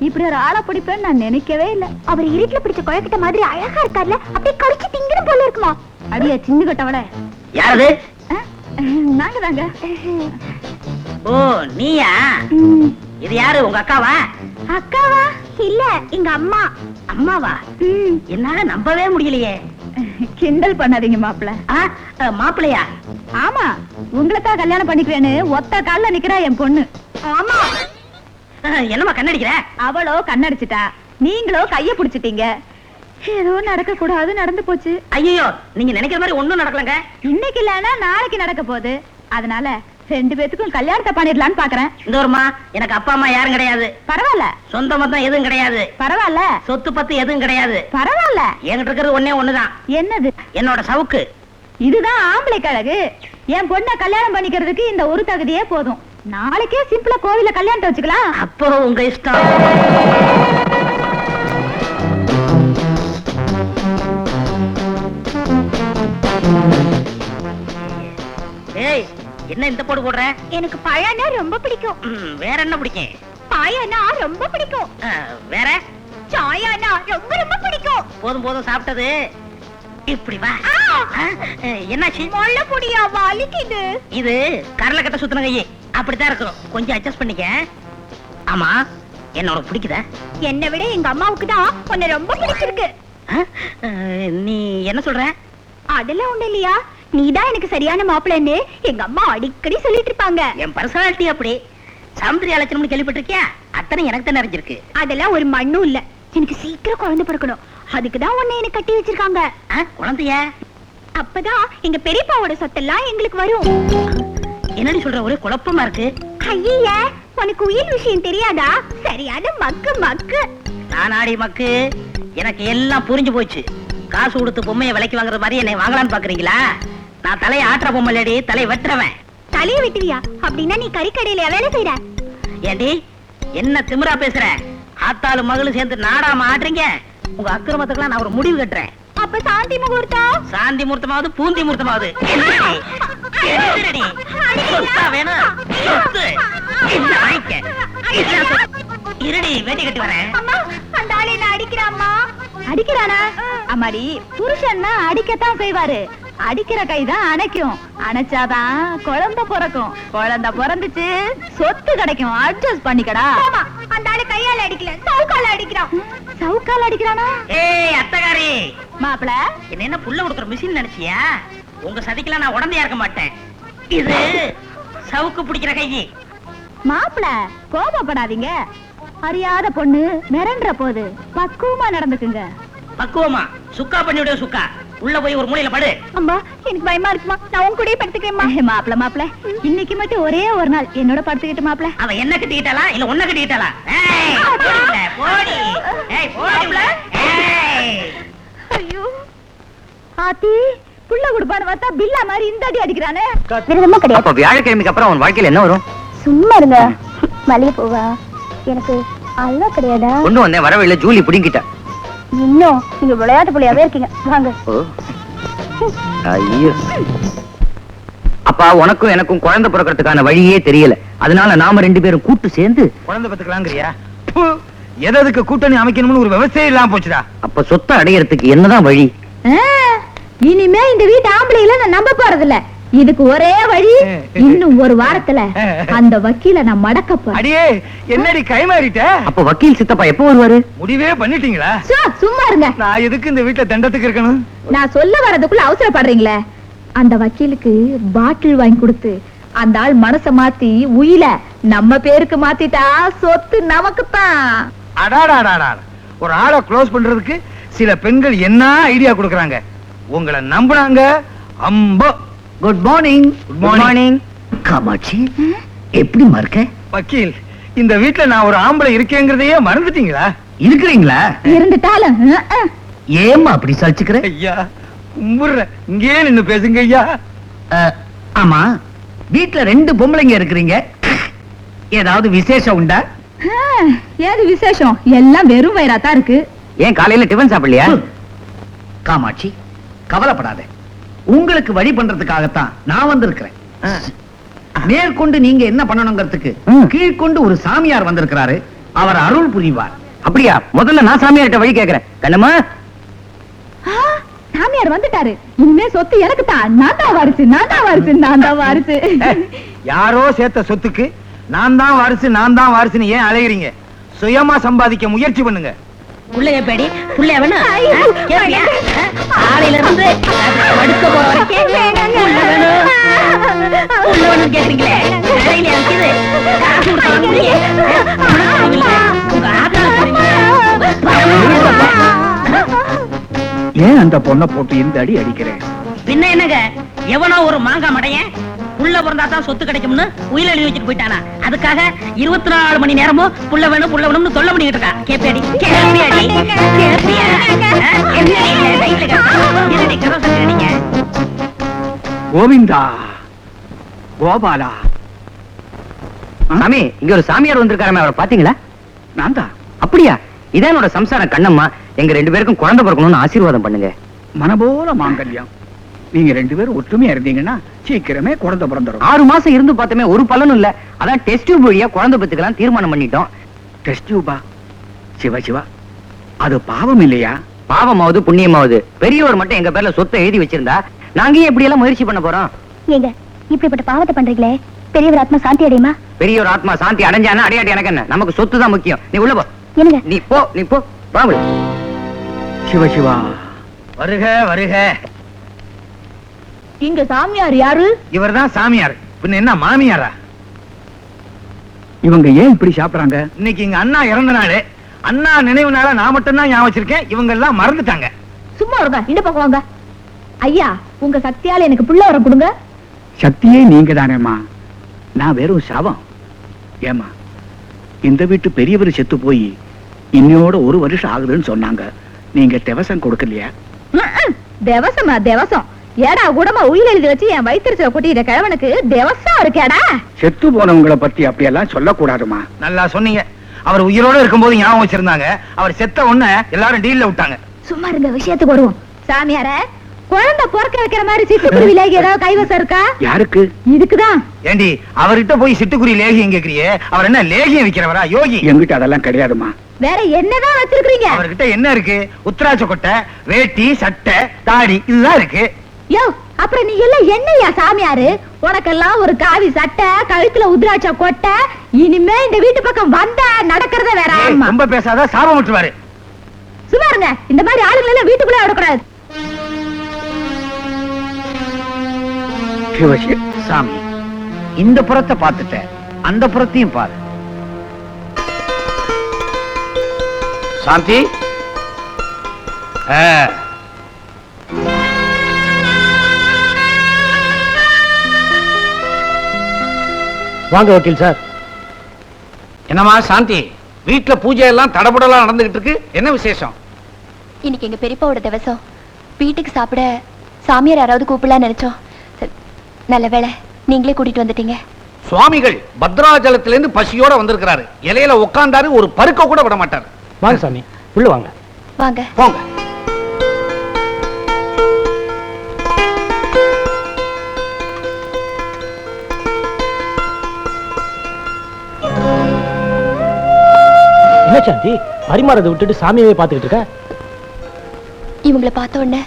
இப்படி ஒரு ஆளை பிடிப்பேன்னு நான் நினைக்கவே இல்ல. அவர் இருட்டுல பிடிச்ச குழக்கிட்ட மாதிரி அழகா இருக்கார்ல, அப்படியே கடிச்சு திங்கிற போல இருக்குமா? அடியா சின்ன கட்டவள. யாரது? நாங்க தாங்க. ஓ, நீயா? இது யாரு, உங்க அக்காவா? அக்காவா? இல்ல, எங்க அம்மா. அம்மாவா? என்னால நம்பவே முடியலையே. கிண்டல் பண்ணாதீங்க மாப்பிள்ள. மாப்பிள்ளையா? ஆமா, உங்களைத்தான் கல்யாணம் பண்ணிக்குவேன்னு ஒத்த கால்ல நிக்கிறா என் பொண்ணு. ஆமா. என்னம்மா கண்ணடிக்கிற? அவளோ கண்ணடிச்சிட்டா, நீங்களோ கைய புடிச்சிட்டீங்க. ஏதோ நடக்க கூடாது நடந்து போச்சு. ஐயோ, நீங்க நினைக்கிற மாதிரி ஒண்ணும் நடக்கலங்க. இன்னைக்கு இல்லன்னா நாளைக்கு நடக்க போகுது. அதனால 2 பேத்துக்கும் கல்யாணத்தை பண்ணிடலான்னு பாக்குறேன். இந்த ஒருமா, எனக்கு அப்பா அம்மா யாரும் கிடையாது. பரவாயில்ல. சொந்த மொத்தம் எதுவும் கிடையாது. பரவாயில்ல. சொத்து பத்து எதுவும் கிடையாது. பரவாயில்ல. என்கிட்ட இருக்கிறது ஒண்ணே ஒண்ணுதான். என்னது? என்னோட சவுக்கு. இதுதான் ஆம்பளை கழகு. என் பொண்ணை கல்யாணம் பண்ணிக்கிறதுக்கு இந்த ஒரு தகுதியே போதும். நாளைக்கே சிம்பிளா கோவில கல்யாணத்தை வச்சுக்கலாம். அப்போ உங்க இஷ்டம். ஏய், என்ன இந்த போடு போடுற? எனக்கு பழம்னா ரொம்ப பிடிக்கும். வேற என்ன பிடிக்கும்? பாயனா ரொம்ப பிடிக்கும். வேற? சாயானா ரொம்ப ரொம்ப பிடிக்கும். போதும் போதும் சாப்பிட்டது. இப்படி வா. என்னாச்சு? மொள்ள புடியா வலிக்குது. இது கரல கட்ட சுத்தின கையே, அப்படித்தான் இருக்கும். கொஞ்சம் அட்ஜஸ்ட் பண்ணிக்க. ஆமா, என்ன உனக்கு பிடிக்குதா? என்னை விட எங்க அம்மாவுக்கு தான் உன்னை ரொம்ப பிடிச்சிருக்கு. நீ என்ன சொல்ற? அதெல்லாம் ஒண்ணு இல்லையா, நீதான் எனக்கு சரியான மாப்பிள்ளைன்னு எங்க அம்மா அடிக்கடி சொல்லிட்டு இருப்பாங்க. என் பர்சனாலிட்டி அப்படி. சமுத்திரி அலட்சணம்னு கேள்விப்பட்டிருக்கியா? அத்தனை எனக்கு தான் நிறைஞ்சிருக்கு. அதெல்லாம் ஒரு மண்ணும் இல்ல. எனக்கு சீக்கிரம் குழந்தை பிறக்கணும். அதுக்குதான் உன்னை எனக்கு கட்டி வச்சிருக்காங்க. குழந்தைய? அப்பதான் எங்க பெரியப்பாவோட சொத்தெல்லாம் எங்களுக்கு வரும். என்னடி சொல்ற, ஒரே குழப்பமா இருக்கு. ஐயா, உனக்கு உயிர் விஷயம் தெரியாதா? சரியான மக்கு மக்கு. நானாடி மக்கு? எனக்கு எல்லாம் புரிஞ்சு போச்சு. காசு கொடுத்து பொம்மையை விலைக்கு வாங்குறது மாதிரி என்னை வாங்கலான்னு பாக்குறீங்களா? நான் தலையை ஆட்டுற பொம்மை இல்லடி, தலையை வெட்டுறவன். தலையை வெட்டுவியா? அப்படின்னா நீ கறிக்கடையில வேலை செய்யற? ஏண்டி என்ன திமிரா பேசுற? ஆத்தாலும் மகளும் சேர்ந்து நாடாம ஆடுறீங்க. உங்க அக்கிரமத்துக்கெல்லாம் நான் ஒரு முடிவு கட்டுறேன். அப்ப சாந்தி முகூர்த்தம்? சாந்தி முகூர்த்தமாவது பூந்தி முகூர்த்தமாவது வேணும். இருடி, வேட்டி கட்டி வரேன். அந்த ஆளை என்ன அடிக்கிறாமா? அடிக்கிறானா? அம்மாடி, புருஷன்னா அடிக்கத்தான் செய்வாரு. அடிக்கிற கைதான் அணைக்கும். அணைச்சாதான் குழந்தை பிறக்கும். குழந்தை பிறந்துச்சு சொத்து கிடைக்கும். அட்ஜஸ்ட் பண்ணிக்கடா. அந்த ஆளு கையால அடிக்கல, சவுக்கால அடிக்கிறான். சவுக்கால அடிக்கிறானா? ஏய் அத்தகாரி மாப்பிள, என்ன புள்ள கொடுக்குற மிஷின் நினைச்சியா? உங்க சதிக்கெல்லாம் நான் உடந்தையா இருக்க மாட்டேன். இது சவுக்கு பிடிக்கிற கையி. மாப்பிள, கோபப்படாதீங்க. அறியாத பொண்ணு மிரண்ட போது பக்குவமா நடந்துக்குங்க. பக்குவமா? சுக்கா பண்ணி விட. சுக்கா உள்ள போய் ஒரு மூலையில படு. அம்மா, எனக்கு பயமா இருக்குமா. நான் உன் கூடயே படுத்துக்கிறேம்மா. மாப்பிள மாப்பிள, இன்னைக்கு மட்டும் ஒரே ஒரு நாள் என்னோட படுத்துக்கிட்டு மாப்பிள. அவ என்ன கட்டிக்கிட்டாளா இல்ல உன்ன கட்டிக்கிட்டாளா? போடி. ஐயோ, ஆத்தி புள்ள குடுப்பான பார்த்தா பில்லா மாதிரி இந்த அடி அடிக்கிறானே. விருதமா கிடையாது. அப்ப வியாழக்கிழமைக்கு அப்புறம் அவன் வாழ்க்கையில என்ன வரும்? சும்மா இருங்க. மல்லிகை பூவா எனக்கு அல்வா கிடையாதா? கொண்டு வந்தேன், வரவில்லை, ஜூலி பிடிங்கிட்ட. இன்னும் நீங்க விளையாட்டு புள்ளியாவே இருக்கீங்க. வாங்க. ஐயோ, அப்பா உனக்கும் எனக்கும் குழந்தை பிறக்கிறதுக்கான வழியே தெரியல. அதனால நாம 2 பேரும் கூட்டு சேர்ந்து குழந்தை பத்துக்கலாங்கிறியா? எதுக்கு கூட்டணி அமைக்கணும்னு ஒரு விவசாயம் இல்லாம போச்சுடா. அப்ப சொத்தை அடையறதுக்கு என்னதான் வழி? இனிமே இந்த வீட்டு ஆம்பளையில நான் நம்ப போறதில்ல. இதுக்கு ஒரே வழி, இன்னும் ஒரு வாரத்துல அந்த வக்கீல நான் மடக்க போறேன். அடியே என்னடி கை மாறிட்ட? அப்ப வக்கீல் சித்தப்பா எப்ப வருவாரு? முடிவே பண்ணிட்டீங்களா? சும்மா இருங்க. நான் எதுக்கு இந்த வீட்டுல தண்டத்துக்கு இருக்கணும்? நான் சொல்ல வரதுக்குள்ள அவசரப்படுறீங்களே. அந்த வக்கீலுக்கு பாட்டில் வாங்கி கொடுத்து அந்த ஆள் மனச மாத்தி உயில நம்ம பேருக்கு மாத்திட்டா சொத்து நமக்குத்தான். அடாடாடாடா, ஒரு ஆளை க்ளோஸ் பண்றதுக்கு சில பெண்கள் என்ன ஐடியா கொடுக்கறாங்க. உங்களை நம்புனாங்க. அம்போ. Good morning. Good morning. Kamatchi, எப்படி மறக்க? வக்கீல், இந்த வீட்டுல நான் ஒரு ஆம்பளை இருக்கேங்கிறதையே மறந்துட்டீங்களா? இருக்கிறீங்களா? இருந்துட்டாலும் ஏமா அப்படி சலிச்சுக்கிற? ஐயா கும்பிடுற, இங்கே நின்னு பேசுங்க ஐயா. ஆமா, வீட்டுல 2 பொம்பளைங்க இருக்கிறீங்க, ஏதாவது விசேஷம் உண்டா? ஏது விசேஷம்? எல்லாம் வெறும் வயிறாத்தான் இருக்கு. ஏன் காலையில டிபன் சாப்பிடலையா? காமாட்சி, கவலைப்படாத, உங்களுக்கு வழி பண்றதுக்காகத்தான் நான் வந்திருக்கிறேன். மேற்கொண்டு நீங்க என்ன பண்ணணுங்கிறதுக்கு கீழ்கொண்டு ஒரு சாமியார் வந்திருக்கிறாரு, அவர் அருள் புரிவார். அப்படியா? முதல்ல நான் சாமியார்கிட்ட வழி கேட்கிறேன். கண்ணம்மா, சாமியார் வந்துட்டாரு. இனிமே சொத்து எனக்கு தான். நான் தான் வாரிசு, நான் தான் வாரிசு, நான் தான் வாரிசு. யாரோ சேர்த்த சொத்துக்கு நான் தான் வாரிசு, நான் தான் வாரிசுன்னு ஏன் அலையறீங்க? சுயமா சம்பாதிக்க முயற்சி பண்ணுங்க. புள்ளைய பேடி புள்ளைய வேணும். ஆளையில இருந்து அடுக்க போற வரைக்கும் புள்ள வேணும் கேக்குறீங்களே. வேலையில இருக்குது காசு கொடுத்தீங்க. உங்க ஆத்தா ஏன் அந்த பொண்ணை போட்டு இந்த அடி அடிக்கிறேன்? பின்ன என்னங்க, எவனோ ஒரு மாங்காய் மடையன் புள்ள பிறந்தா தான் சொத்து கிடைக்கும்னு உயிர் எழுதி வச்சுட்டு போயிட்டானா. அதுக்காக 24 மணி நேரமும் புள்ள வேணும் புள்ள வேணும்னு சொல்ல முடிக்கிட்டு இருக்கா. கேப்பியாடி கேப்பியாடி கேப்பியா? கோவிந்தா, கோபாலா. சாமி, இங்க ஒரு சாமியார் வந்திருக்காரு, அவரை பாத்தீங்களா? நான் தான். அப்படியா? இதான் என்னோட சம்சாரம் கண்ணம்மா. எங்க 2 பேருக்கும் குழந்தை பிறக்கணும்னு ஆசீர்வாதம் பண்ணுங்க. மனபோல மாங்கல்யம். நீங்க 2 பேரும் ஒற்றுமையா இருந்தீங்கன்னா சீக்கிரமே குழந்தை பிறந்துரும். 6 மாசம் இருந்து பார்த்தமே ஒரு பலனும் இல்ல. அதான் டெஸ்ட் டியூப் வழியா குழந்தை பெத்துக்கலாம் தீர்மானம் பண்ணிட்டோம். டெஸ்ட் டியூபா? சிவா சிவா, அது பாவம் இல்லையா? பாவமாவது புண்ணியமாவது பெரியவர் மட்டும் எங்க பேர்ல சொத்தை எழுதி வச்சிருந்தா நாங்க ஏன் இப்படி எல்லாம் முயற்சி பண்ண போறோம்? ஏங்க இப்படிப்பட்ட பாவத்தை பண்றீங்களே, பெரியவர் ஆத்மா சாந்தி அடையுமா? பெரியவர் ஆத்மா சாந்தி அடைஞ்சானா அடையாட்டி எனக்கு என்ன? நமக்கு சொத்து தான் முக்கியம். நீ உள்ள போ. என்னங்க? நீ போ, நீ போ. வாங்க. சிவ சிவா, வருக வருக. இங்க சாமியார் யாரு? இவர்தான் சாமியார். பின்ன என்ன மாமியாரா? இவங்க ஏன் இப்படி சாப்பிடுறாங்க? இன்னைக்கு எங்க அண்ணா இறந்த நாள். அண்ணா நினைவு நாள நான் மட்டும் தான் ஞாபகம் வச்சிருக்கேன். இவங்க எல்லாம் மறந்துட்டாங்க. சும்மா இருங்க, இந்த பக்கம் வாங்க. ஐயா, உங்க சக்தியால எனக்கு புள்ள வர கொடுங்க. சக்தியே நீங்க தானேம்மா. நான் வெறும் சவம். ஏமா, இந்த வீட்டு பெரியவர் செத்து போய் இன்னையோட 1 வருஷம் ஆகுதுன்னு சொன்னாங்க. நீங்க தேவசம் கொடுக்கலையா? தேவசமா? தேவசம் ஏடா கூடமா உயிர் எழுதி வச்சு என் வயிற்றுச்ச கொட்டிட்ட கிழவனுக்கு தேவசம் இருக்கேடா. செத்து போனவங்களை பத்தி அப்படியெல்லாம் சொல்லக்கூடாதுமா. நல்லா சொன்னீங்க. அவர் உயிரோட இருக்கும்போது ஞாபகம் வச்சிருந்தாங்க. அவர் செத்த உடனே எல்லாரும் டீல்ல விட்டாங்க. சும்மா இருங்க, விஷயத்துக்கு வருவோம். சாமியார, குழந்தை பொறுக்க வைக்கிற மாதிரி சிட்டுக்குருவி லேகி ஏதாவது கைவசம் இருக்கா? யாருக்கு? இதுக்குதான். ஏண்டி, அவர்கிட்ட போய் சிட்டுக்குருவி லேகியம் கேக்குறியே? அவர் என்ன லேகியம் விக்கிறவரா? யோகி. எங்கிட்ட அதெல்லாம் கிடையாதுமா. வேற என்னதான் வச்சிருக்கீங்க? அவர்கிட்ட என்ன இருக்கு? உத்தராட்ச கொட்டை, வேட்டி, சட்டை, தாடி, இதுதான் இருக்கு. யோ, அப்புறம் நீ எல்லாம் என்னையா சாமியாரு? உனக்கெல்லாம் ஒரு காவி சட்டை, கழுத்துல உத்ராட்ச கொட்டை. இனிமே இந்த வீட்டு பக்கம் வந்தா நடக்கிறத வேற. ஆமா, ரொம்ப பேசாத, சாபம் விட்டுருவாரு. சும்மா இருங்க. இந்த மாதிரி ஆளுங்களை எல்லாம் வீட்டுக்குள்ள விடக்கூடாது. சாமி, இந்த புறத்தை பார்த்துட்ட, அந்த புறத்தையும் பாரு. சாந்தி, வாங்க வக்கீல் சார். என்னமா சாந்தி, வீட்டுல பூஜை எல்லாம் தடபுடலா நடந்துகிட்டு இருக்கு. என்ன விசேஷம்? இன்னைக்கு எங்க பெரியப்பாவோட திவசம். வீட்டுக்கு சாப்பிட சாமியார் யாராவது கூப்பிடலாம் நினைச்சோம். நல்ல வேளை நீங்களே கூட்டிட்டு வந்துட்டீங்க. சுவாமிகள் பத்ராஜலத்திலிருந்து பசியோட வந்திருக்கிறாரு. இலையில உட்கார்ந்தாரு, ஒரு பருக்க கூட விட மாட்டாரு. வாங்க சாமி, உள்ள வாங்க. வாங்க போங்க. என்ன சாந்தி, பரிமாறதை விட்டுட்டு சாமியவே பார்த்துக்கிட்டு இருக்க? இவங்களை பார்த்த உடனே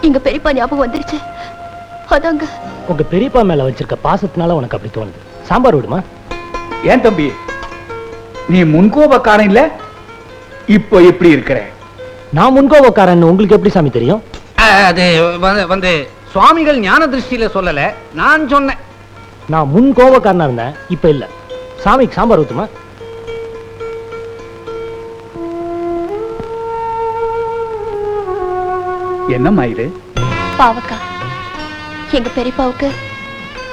எங்க பெரியப்பா ஞாபகம் வந்துருச்சு. அதாங்க. உங்க பெரியப்பா மேல வச்சிருக்க பாசத்தினால உனக்கு அப்படி தோணுது. சாம்பார் விடுமா? ஏன் தம்பி, நீ முன்கோபக்காரன் இல்ல, இப்போ எப்படி இருக்கிற? நான் முன்கோபக்காரன் உங்களுக்கு எப்படி சாமி தெரியும்? அது வந்து சுவாமிகள் ஞான திருஷ்டியில சொல்லல, நான் சொன்னேன். நான் முன்கோபக்காரனா இருந்தேன், இப்ப இல்ல. சாமிக்கு சாம்பார் ஊத்துமா? என்னம்மா இது? பாவக்கா. எங்க பெரியப்பாவுக்கு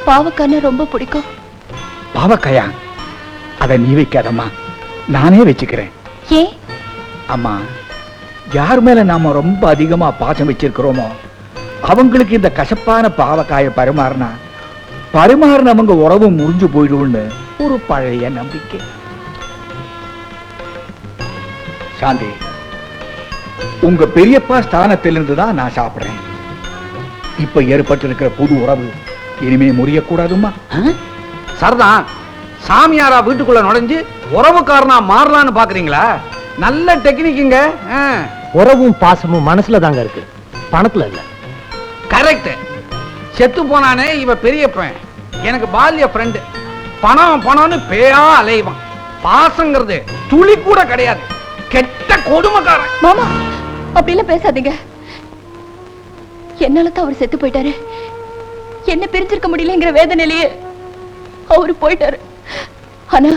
பாவக்கான்னு ரொம்ப பிடிக்கும். பாவக்காயா? அத நீ வைக்காதம்மா, நானே வச்சுக்கிறேன். ஏன்? அம்மா, யார் மேல நாம ரொம்ப அதிகமா பாசம் வச்சிருக்கிறோமோ அவங்களுக்கு இந்த கசப்பான பாவக்காய பரிமாறினவங்க உறவு முறிஞ்சு போயிடும்னு ஒரு பழைய நம்பிக்கை. சாந்தி, உங்க பெரியப்பா ஸ்தானத்திலிருந்து தான் நான் சாப்பிடுறேன். இப்ப ஏற்பட்டிருக்கிற புது உறவு இனிமே முறியக்கூடாதுமா. சரதான், சாமியாரா வீட்டுக்குள்ள நுழைஞ்சு உறவுக்காரனா மாறலான்னு பாக்குறீங்களா? நல்ல டெக்னிக்குங்க. உறவும் பாசமும் மனசுல தாங்க இருக்கு, பணத்துல இல்ல. கரெக்ட். செத்து போனானே இவ பெரியப்பன், எனக்கு பால்ய ஃப்ரெண்டு. பணம் பணம்னு பேயா அலைவான். பாசங்கிறது துளி கூட கிடையாது. கெட்ட கொடுமைக்காரன். மாமா, அப்படிலாம் பேசாதீங்க. என்னால தான் அவர் செத்து போயிட்டாரு. என்ன பிரிஞ்சிருக்க முடியலங்கிற வேதனையிலேயே அவரு போயிட்டாரு. ஆனா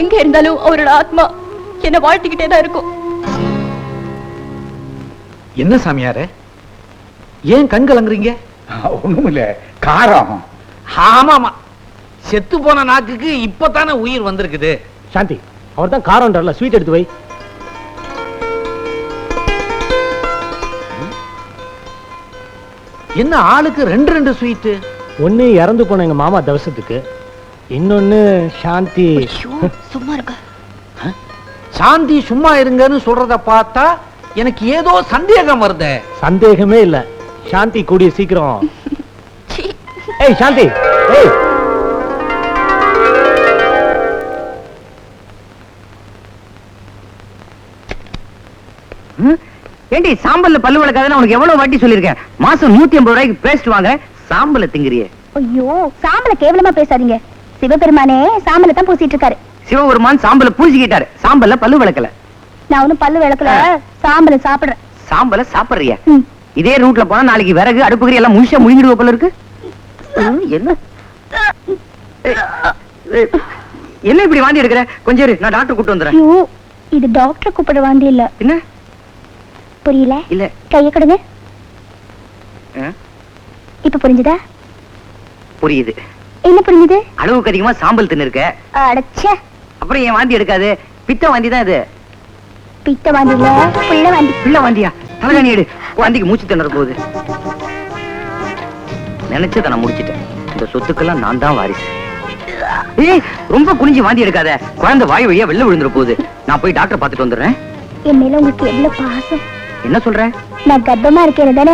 எங்க இருந்தாலும் அவரோட ஆத்மா என்ன வாழ்த்திக்கிட்டே தான் இருக்கும். என்ன சாமியாரே, ஏன் கண் கலங்குறீங்க? ஒண்ணும் இல்ல, காரம். ஆமாமா, செத்து போன நாக்குக்கு இப்பதானே உயிர் வந்திருக்குது. சாந்தி, அவர் தான் காரம்ன்றல, ஸ்வீட் எடுத்து வை. என்ன ஆளுக்கு ரெண்டு ரெண்டு ஸ்வீட்? ஒண்ணு இறந்து போன எங்க மாமா தவசத்துக்கு, இன்னொன்னு சாந்தி. சும்மா இருக்க. சாந்தி சும்மா இருங்கன்னு சொல்றத பார்த்தா எனக்கு ஏதோ சந்தேகம் வருது. சந்தேகமே இல்ல, சாந்தி கூடிய சீக்கிரம். ஏய் சாந்தி, ஏய். ஏண்டி சாம்பல்ல பல்லு வளர்க்காதுன்னு உனக்கு எவ்வளவு வாட்டி சொல்லிருக்கேன்? மாசம் 150 ரூபாய்க்கு பேஸ்ட் வாங்க, சாம்பல திங்கிறியே. ஐயோ, சாம்பல கேவலமா பேசாதீங்க. சிவபெருமானே சாம்பல தான் பூசிட்டு இருக்காரு. சிவபெருமான் சாம்பல பூசிக்கிட்டாரு, சாம்பல்ல பல்லு வளர்க்கல. நான் ஒன்னும் பல்லு விளக்கல, சாம்பல சாப்பிடுறேன். சாம்பல சாப்பிடுறியா? இதே ரூட்ல போனா நாளைக்கு விறகு அடுப்புக்கறி எல்லாம் முழுசா முழுங்கிடுவ போல இருக்கு. என்ன என்ன இப்படி வாந்தி எடுக்கிற? கொஞ்சம் இரு, நான் டாக்டர் கூட்டு வந்துறேன். ஐயோ, இது டாக்டர் கூப்பிட வாந்தி இல்ல. என்ன புரியல? இல்ல, கைய கொடுங்க. இப்ப புரிஞ்சுதா? புரியுது. என்ன புரிஞ்சுது? அளவுக்கு அதிகமா சாம்பல் தின்னு இருக்க. அடச்சே, அப்புறம் ஏன் வாந்தி எடுக்காது? பித்த வாந்தி தான் இது. பித்த வாந்தி இல்ல, புள்ள வாந்தி. பிள்ளை வாந்தியா? தலைகாணி எடு, வாந்திக்கு மூச்சு திணற போகுது. நினைச்சத நான் முடிச்சிட்டேன். இந்த சொத்துக்கெல்லாம் நான் தான் வாரிசு. ஏய், ரொம்ப குனிஞ்சு வாந்தி எடுக்காத, குழந்தை வாய் வழியா வெளில விழுந்துற போகுது. நான் போய் டாக்டர் பார்த்துட்டு வந்துடுறேன். என் மேல உங்களுக்கு எவ்வளவு பாசம். என்ன சொல்ற? நான் கர்ப்பமா இருக்கேன் தானே,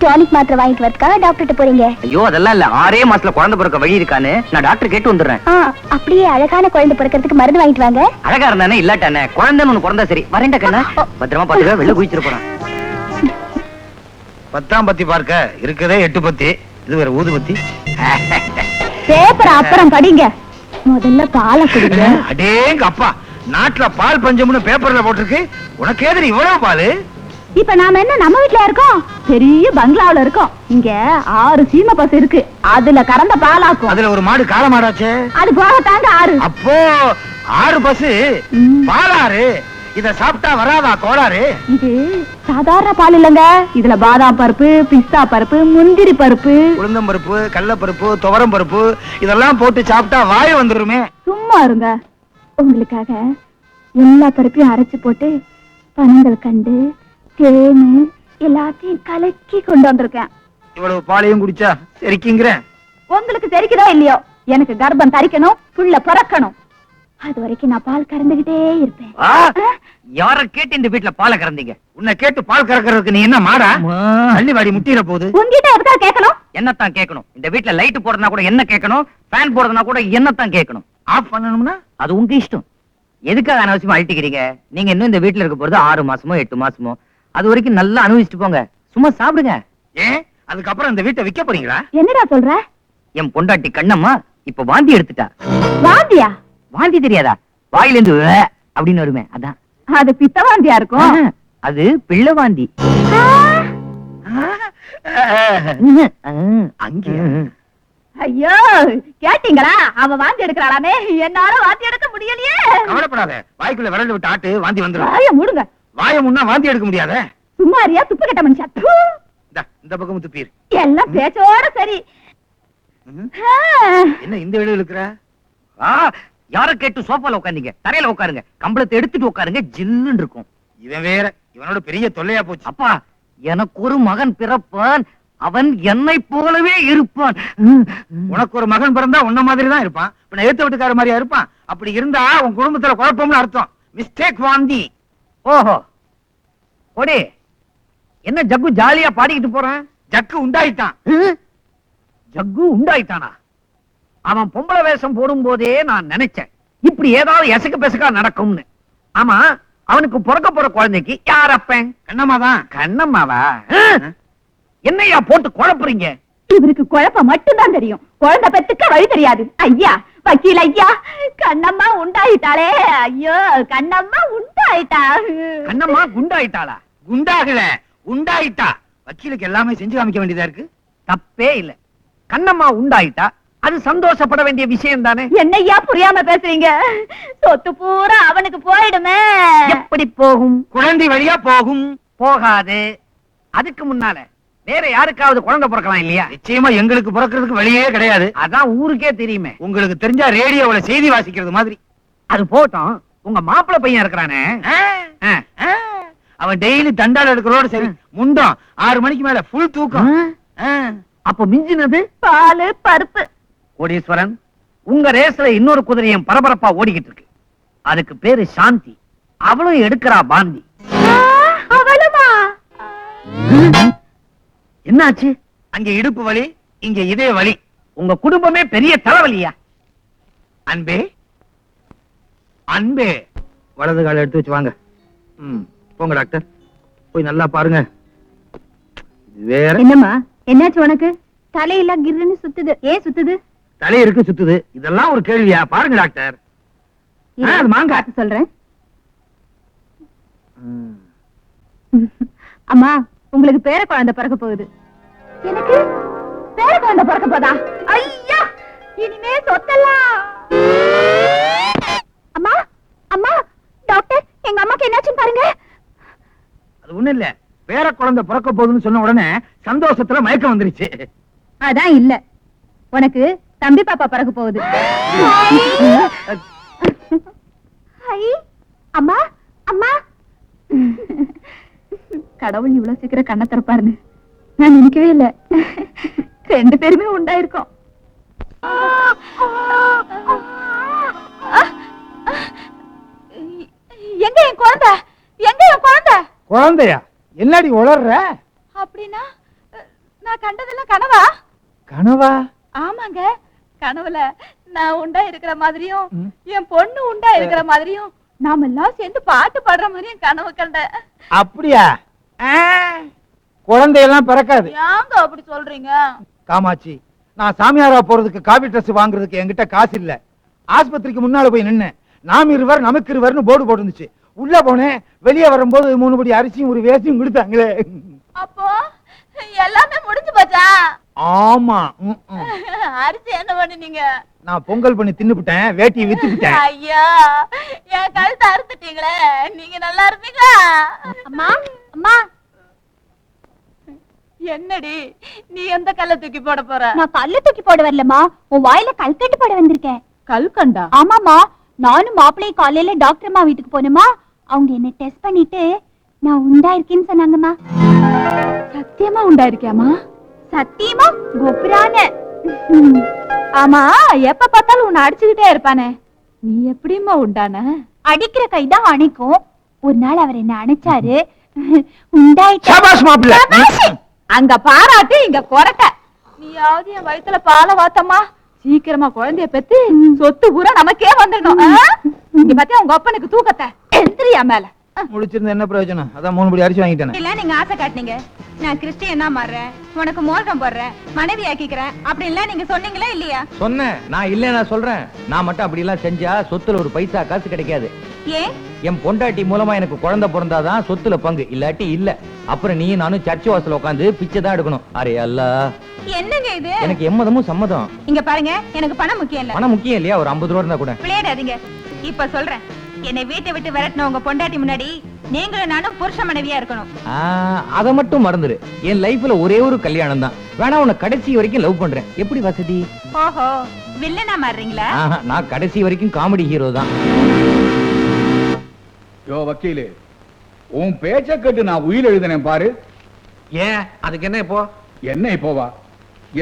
டானிக் மாத்திரை வாங்கிட்டு வரதுக்காக டாக்டர்கிட்ட போறீங்க? ஐயோ, அதெல்லாம் இல்ல. 6 மாசத்துல குழந்தை பிறக்க வழி இருக்கான்னு நான் டாக்டர் கேட்டு வந்துடுறேன். அப்படியே அழகான குழந்தை பிறக்கிறதுக்கு மருந்து வாங்கிட்டு வாங்க. அழகா இருந்தானே இல்லாட்டானே, குழந்தைன்னு ஒண்ணு பிறந்தா சரி. வரேன்டா கண்ணா, பத்திரமா பாத்துக்க, வெளில குதிச்சிட்டு போறான். 10ஆம் பத்தி பார்க்க இருக்கதே 8 பத்தி, இது வேற ஊதுபத்தி. பேப்பர் அப்புறம் படிங்க, முதல்ல பாலை குடிங்க. அடேங்க அப்பா, நாட்டுல பால் பஞ்சம்னு பேப்பர்ல போட்டிருக்கு, உனக்கு ஏது இவ்வளவு பால்? இப்ப நாம என்ன நம்ம வீட்ல இருக்கோம்? பெரிய பங்களாவுல இருக்கோம். இங்க 6 சீமை பசு இருக்கு, அதுல கறந்த பாலாக்கும். அதுல ஒரு மாடு காளை மாடாச்சே, அது போக தாங்க 6. அப்போ 6 பசு பாலாறு. இத சாப்பிட்டா வராதா கோளாறு? இது சாதாரண பால் இல்லங்க, இதுல பாதாம் பருப்பு, பிஸ்தா பருப்பு, முந்திரி பருப்பு, உளுந்தம் பருப்பு, கடலை பருப்பு, துவரம் பருப்பு இதெல்லாம் போட்டு சாப்பிட்டா வாய் வந்துருமே. சும்மா இருங்க. உங்களுக்காக எல்லா பருப்பையும் அரைச்சு போட்டு பனங்கள் கண்டு, தேனு, எல்லாத்தையும் கலக்கி கொண்டு வந்திருக்கேன். இவ்வளவு பாலையும் குடிச்சா சரிக்குங்கிறேன். உங்களுக்கு தெரிக்குதோ இல்லையோ, எனக்கு கர்ப்பம் தரிக்கணும், புள்ள பிறக்கணும். அது வரைக்கும் நான் பால் கறந்துகிட்டே இருப்பேன். யார கேட்டு இந்த வீட்டுல பாலை கறந்தீங்க? உன்னை கேட்டு பால் கறக்கிறதுக்கு நீ என்ன மாடா? அள்ளி வாடி முட்டிர போகுது. உங்ககிட்ட எதுக்காக கேட்கணும்? என்னத்தான் கேட்கணும்? இந்த வீட்டுல லைட் போடுறதுனா கூட என்ன கேட்கணும்? ஃபேன் போடுறதுனா கூட என்னத்தான் கேட்கணும்? ஆஃப் பண்ணணும்னா அது உங்க இஷ்டம். எதுக்காக அனாவசியமா அழட்டிக்கிறீங்க? நீங்க இன்னும் இந்த வீட்டுல இருக்க போறது 6 மாசமோ 8 மாசமோ. அது வரைக்கும் நல்லா அனுபவிச்சுட்டு போங்க. சும்மா சாப்பிடுங்க. ஏன் அதுக்கப்புறம் இந்த வீட்டை விற்க போறீங்களா? என்னடா சொல்ற? என் பொண்டாட்டி கண்ணம்மா இப்ப வாந்தி எடுத்துட்டா. வாந்தியா? வாந்தி தெரியாதா? வாயிலிருந்து வே அப்படின்னு வருமே, அதான். அது பித்த வாந்தியா இருக்கும். அது பிள்ளை வாந்தி. அங்கே ஐயோ, கேட்டீங்களா? அவ வாந்தி எடுக்கிறாளாமே, என்னால வாந்தி எடுக்க முடியலையே. கவலைப்படாத, வாய்க்குள்ள விரல் விட்டு ஆட்டு வாந்தி வந்துடும். வாய மூடுங்க. வாய முன்னா வாந்தி எடுக்க முடியாத. சும்மாரியா துப்பு கட்ட மனுஷா. தூ. இந்த பக்கம் துப்பீர். எல்லாம் பேச்சோட சரி. என்ன இந்த வீடு இருக்கிற? யார கேட்டு சோஃபால உட்காந்தீங்க? தரையில உட்காருங்க. கம்பளத்தை எடுத்துட்டு உட்காருங்க, ஜில்லுன்னு இருக்கும். இவன் வேற, இவனோட பெரிய தொல்லையா போச்சு. அப்பா, எனக்கு ஒரு மகன் பிறப்பான், அவன் என்னை போலவே இருப்பான். உனக்கு ஒரு மகன் பிறந்தா உன்ன மாதிரி தான் இருப்பான். இப்ப எழுத்து வீட்டுக்கார மாதிரியா இருப்பான். அப்படி இருந்தா உன் குடும்பத்துல குழப்பம்னு அர்த்தம். மிஸ்டேக் வாந்தி. ஓஹோ, ஓடி. என்ன ஜக்கு ஜாலியா பாடிக்கிட்டு போறான்? ஜக்கு உண்டாயிட்டான். ஜக்கு உண்டாயிட்டானா? அவன் பொம்பளை வேஷம் போடும் போதே நான் நினைச்சேன் இப்படி ஏதாவது எசக்கு பெசக்கா நடக்கும்னு. ஆமா, அவனுக்கு பிறக்க போற குழந்தைக்கு யார் அப்பன்? கண்ணம்மாதான். கண்ணம்மாவா? என்னையா போட்டு குழப்புறீங்க? இவருக்கு குழப்பம் மட்டும்தான் தெரியும், குழந்தை பெத்துக்க வழி தெரியாது. ஐயா, வக்கீல் ஐயா, கண்ணம்மா உண்டாயிட்டாளே. ஐயோ, கண்ணம்மா உண்டாயிட்டா. கண்ணம்மா குண்டாயிட்டாளா? குண்டாகல, உண்டாயிட்டா. வக்கீலுக்கு எல்லாமே செஞ்சு காமிக்க வேண்டியதா இருக்கு. தப்பே இல்ல. கண்ணம்மா உண்டாயிட்டா, அது சந்தோஷப்பட வேண்டிய விஷயம் தானே. என்னையா புரியாம பேசுறீங்க? சொத்து பூரா அவனுக்கு போயிடுமே. எப்படி போகும்? குழந்தை வழியா போகும். போகாது. அதுக்கு முன்னால வேற யாருக்காவது குழந்தை பிறக்கலாம் இல்லையா? நிச்சயமா எங்களுக்கு பிறக்கிறதுக்கு வழியே கிடையாது. அதான் ஊருக்கே தெரியுமே. உங்களுக்கு தெரிஞ்சா ரேடியோவுல செய்தி வாசிக்கிறது மாதிரி. அது போட்டோம். உங்க மாப்பிள்ளை பையன் இருக்கிறானே, அவன் டெய்லி தண்டால எடுக்கிறோட சரி, முண்டம் 6 மணிக்கு மேல ஃபுல் தூக்கம். அப்ப மிஞ்சினது பாலு பருப்பு. கோடீஸ்வரன், உங்க ரேஸ்ல இன்னொரு குதிரையும் பரபரப்பா ஓடிக்கிட்டு இருக்கு. அதுக்கு பேரு சாந்தி. அவளும் எடுக்கிறா பாந்தி. அவளுமா? என்னாச்சு? அங்க இடுப்பு வலி, இங்க இதய வலி. உங்க குடும்பமே பெரிய தலைவலியா? அன்பே, அன்பே. வலது கால எடுத்து வச்சு வாங்க. போங்க டாக்டர், போய் நல்லா பாருங்க. வேற என்னம்மா, என்னாச்சு உனக்கு? தலையெல்லாம் கிர்ன்னு சுத்துது. ஏன் சுத்துது? தலை இருக்கு சுத்துது. இதெல்லாம் ஒரு கேள்வியா? பாருங்க டாக்டர். அது மாங்க சொல்றேன். அம்மா, உங்களுக்கு பேர குழந்தை பிறக்க போகுது. எனக்கு பேர குழந்தை பிறக்க போதா? ஐயா, இனிமே சொத்தலாம். அம்மா, அம்மா, டாக்டர், எங்க அம்மாக்கு என்னாச்சுன்னு பாருங்க. அது ஒண்ணு இல்ல, பேர குழந்தை பிறக்க போகுதுன்னு சொன்ன உடனே சந்தோஷத்துல மயக்கம் வந்துருச்சு. அதான் இல்ல, உனக்கு தம்பி பாப்பா பிறக்க போகுது. அம்மா, அம்மா. கடவுள் இவ்வளவு சீக்கிரம் கண்ணை திறப்பாருன்னு நான் நினைக்கவே இல்ல. 2 பேருமே உண்டாயிருக்கோம். எங்க என் குழந்தை? எங்க என் குழந்தை? குழந்தையா? என்னடி உளர்ற? அப்படின்னா நான் கண்டதெல்லாம் கனவா? கனவா? ஆமாங்க, கனவுல நான் உண்டா இருக்கிற மாதிரியும் என் பொண்ணு உண்டா இருக்கிற மாதிரியும் நாம எல்லாம் சேர்ந்து பாட்டு பாடுற மாதிரியும் கனவு கண்டேன். அப்படியா? குழந்தையெல்லாம் பிறக்காது. ஏங்க அப்படி சொல்றீங்க? காமாட்சி, நான் சாமியாரா போறதுக்கு காபி ட்ரெஸ் வாங்குறதுக்கு என்கிட்ட காசு இல்ல. ஆஸ்பத்திரிக்கு முன்னால போய் நின்னேன். நாம் இருவர் நமக்கு இருவர்னு போர்டு போட்டுருந்துச்சு. உள்ள போனேன். வெளியே வரும்போது 3 படி அரிசியும் ஒரு வேசியும் கொடுத்தாங்களே. அப்போ எல்லாமே முடிஞ்சு போச்சா? ஆமா. அரிசி என்ன பண்ணீங்க? நான் பொங்கல் பண்ணி தின்னுபிட்டேன், வேட்டியை வித்துக்கிட்டேன். ஐயா, என் கழுத்தை அறுத்துட்டீங்களே, நீங்க நல்லா இருப்பீங்களா? அம்மா, அம்மா. என்னடி நீ எந்த கல்ல தூக்கி போட போற? நான் கல்ல தூக்கி போட வரலமா, உன் வாயில கல்கண்டு போட வந்திருக்கேன். கல்கண்டா? ஆமாமா, நானும் மாப்பிள்ளையும் காலையில டாக்டர் அம்மா வீட்டுக்கு போனோமா. அவங்க என்ன டெஸ்ட் பண்ணிட்டு நான் உண்டாயிருக்கேன்னு சொன்னாங்கம்மா. சத்தியமா உண்டாயிருக்கியாமா? சத்தியமா கோபுரான. ஆமா, எப்ப பார்த்தாலும் உன்னை அடிச்சுக்கிட்டே இருப்பானே, நீ எப்படிம்மா உண்டான? அடிக்கிற கைதான் அணைக்கும். ஒரு நாள் அவர் என்ன அணைச்சாரு, உண்டாயிட்டேன். சபாஷ் மாப்பிள்ளை. அங்க பாராட்டு, இங்க கொரட்ட. நீயாவது என் வயித்துல பாலை வாத்தம்மா, சீக்கிரமா குழந்தைய பெத்து சொத்து பூரா நமக்கே வந்துடணும். இங்க பாத்தியா உங்க அப்பனுக்கு தூக்கத்தை எந்திரியா மேல. முடிச்சிருந்த என்ன பிரயோஜனம்? அதான் 3 படி அரிசி வாங்கிட்டேன். இல்ல நீங்க ஆசை காட்டுனீங்க, நான் கிறிஸ்டியனா மாறுறேன், உனக்கு மோதிரம் போடுறேன், மனைவி ஆக்கிக்கிறேன் அப்படி இல்ல நீங்க சொன்னீங்களா இல்லையா? சொன்னேன். நான் இல்ல, நான் சொல்றேன். நான் மட்டும் அப்படி எல்லாம் செஞ்சா சொத்துல ஒரு பைசா காசு கிடைக்காது. ஏன்? என் பொண்டாட்டி மூலமா எனக்கு குழந்தை பிறந்தாதான் சொத்துல பங்கு, இல்லாட்டி இல்ல. அப்புறம் நீ நானும் சர்ச் வாசல்ல உட்காந்து பிச்சை தான் எடுக்கணும். அரே அல்லா, என்னங்க இது? எனக்கு எம்மதமும் சம்மதம். இங்க பாருங்க, எனக்கு பணம் முக்கியம் இல்ல. பணம் முக்கியம் இல்லையா? ஒரு 50 ரூபா இருந்தா கூட. விளையாடாதீங்க. இப்ப சொல்றேன், என்னை வீட்டை விட்டு விரட்டின உங்க பொண்டாட்டி முன்னாடி நீங்களும் நானும் புருஷ மனைவியா இருக்கணும். அத மட்டும் மறந்துரு. என் லைஃப்ல ஒரே ஒரு கல்யாணம் தான். வேணா உன்னை கடைசி வரைக்கும் லவ் பண்றேன். எப்படி வசதி? ஓஹோ, வில்லனா மாறுறீங்களா? நான் கடைசி வரைக்கும் காமெடி ஹீரோ தான். யோ வக்கீலு, உன் பேச்ச கேட்டு நான் உயிர் எழுதினேன் பாரு. ஏன்? அதுக்கு என்ன இப்போ? என்ன இப்போவா?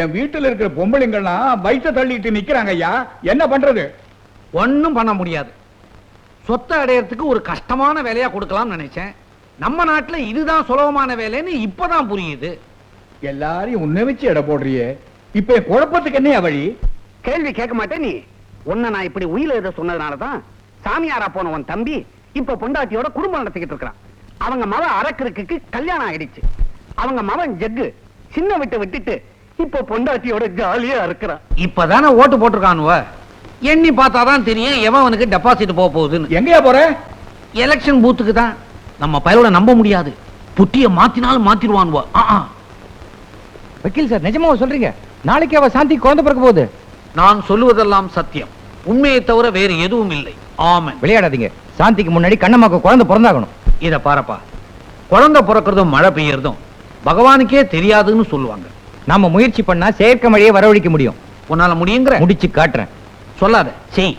என் வீட்டுல இருக்கிற பொம்பளைங்கள்லாம் வயிற்ற தள்ளிட்டு நிக்கிறாங்க ஐயா. என்ன பண்றது? ஒண்ணும் பண்ண முடியாது. சொத்தை அடையறதுக்கு ஒரு கஷ்டமான வேலையா கொடுக்கலாம்னு நினைச்சேன். நம்ம நாட்டுல இதுதான் சுலபமான வேலைன்னு இப்பதான் புரியுது. எல்லாரையும் உன்னை வச்சு எடை போடுறியே, இப்ப என் குழப்பத்துக்கு என்ன வழி? கேள்வி கேட்க மாட்டேன் நீ. உன்னை நான் இப்படி உயிர் எழுத சொன்னதுனாலதான் சாமியாரா போன உன் தம்பி இப்ப பொண்டாட்டியோட குடும்பம் நடத்திக்கிட்டு இருக்கிறான். அவங்க மவன் அரக்கருக்கு கல்யாணம் ஆயிடுச்சு. அவங்க மவன் ஜக்கு சின்ன விட்டுட்டு இப்ப பொண்டாட்டியோட ஜாலியா இருக்கிறான். இப்பதானே ஓட்டு போட்டிருக்கானுவ. எண்ணி பார்த்தாதான் தெரியும் எவன் அவனுக்கு டெபாசிட் போக போகுதுன்னு. எங்கயா போற? எலெக்ஷன் பூத்துக்கு தான். நம்ம பயலோட நம்ப முடியாது. புட்டிய மாத்தினாலும் மாத்திடுவானுவ. வக்கீல் சார், நிஜமா சொல்றீங்க? நாளைக்கு அவ சாந்தி குழந்தை பிறக்க போகுது. நான் சொல்லுவதெல்லாம் சத்தியம். உண்மையை தவிர வேறு எதுவும் இல்லை. ஆமென். விளையாடாதீங்க. சாந்திக்கு முன்னாடி கண்ணம்மாக்கு குழந்தை பிறந்தாகணும். இத பாரப்பா, குழந்தை பிறக்கிறதும் மழை பெய்யறதும் பகவானுக்கே தெரியாதுன்னு சொல்லுவாங்க. நாம முயற்சி பண்ணா செயற்கை மழையை வரவழைக்க முடியும். உன்னால முடியுங்கிற? முடிச்சு காட்டுறேன். சொல்லாத, செய்.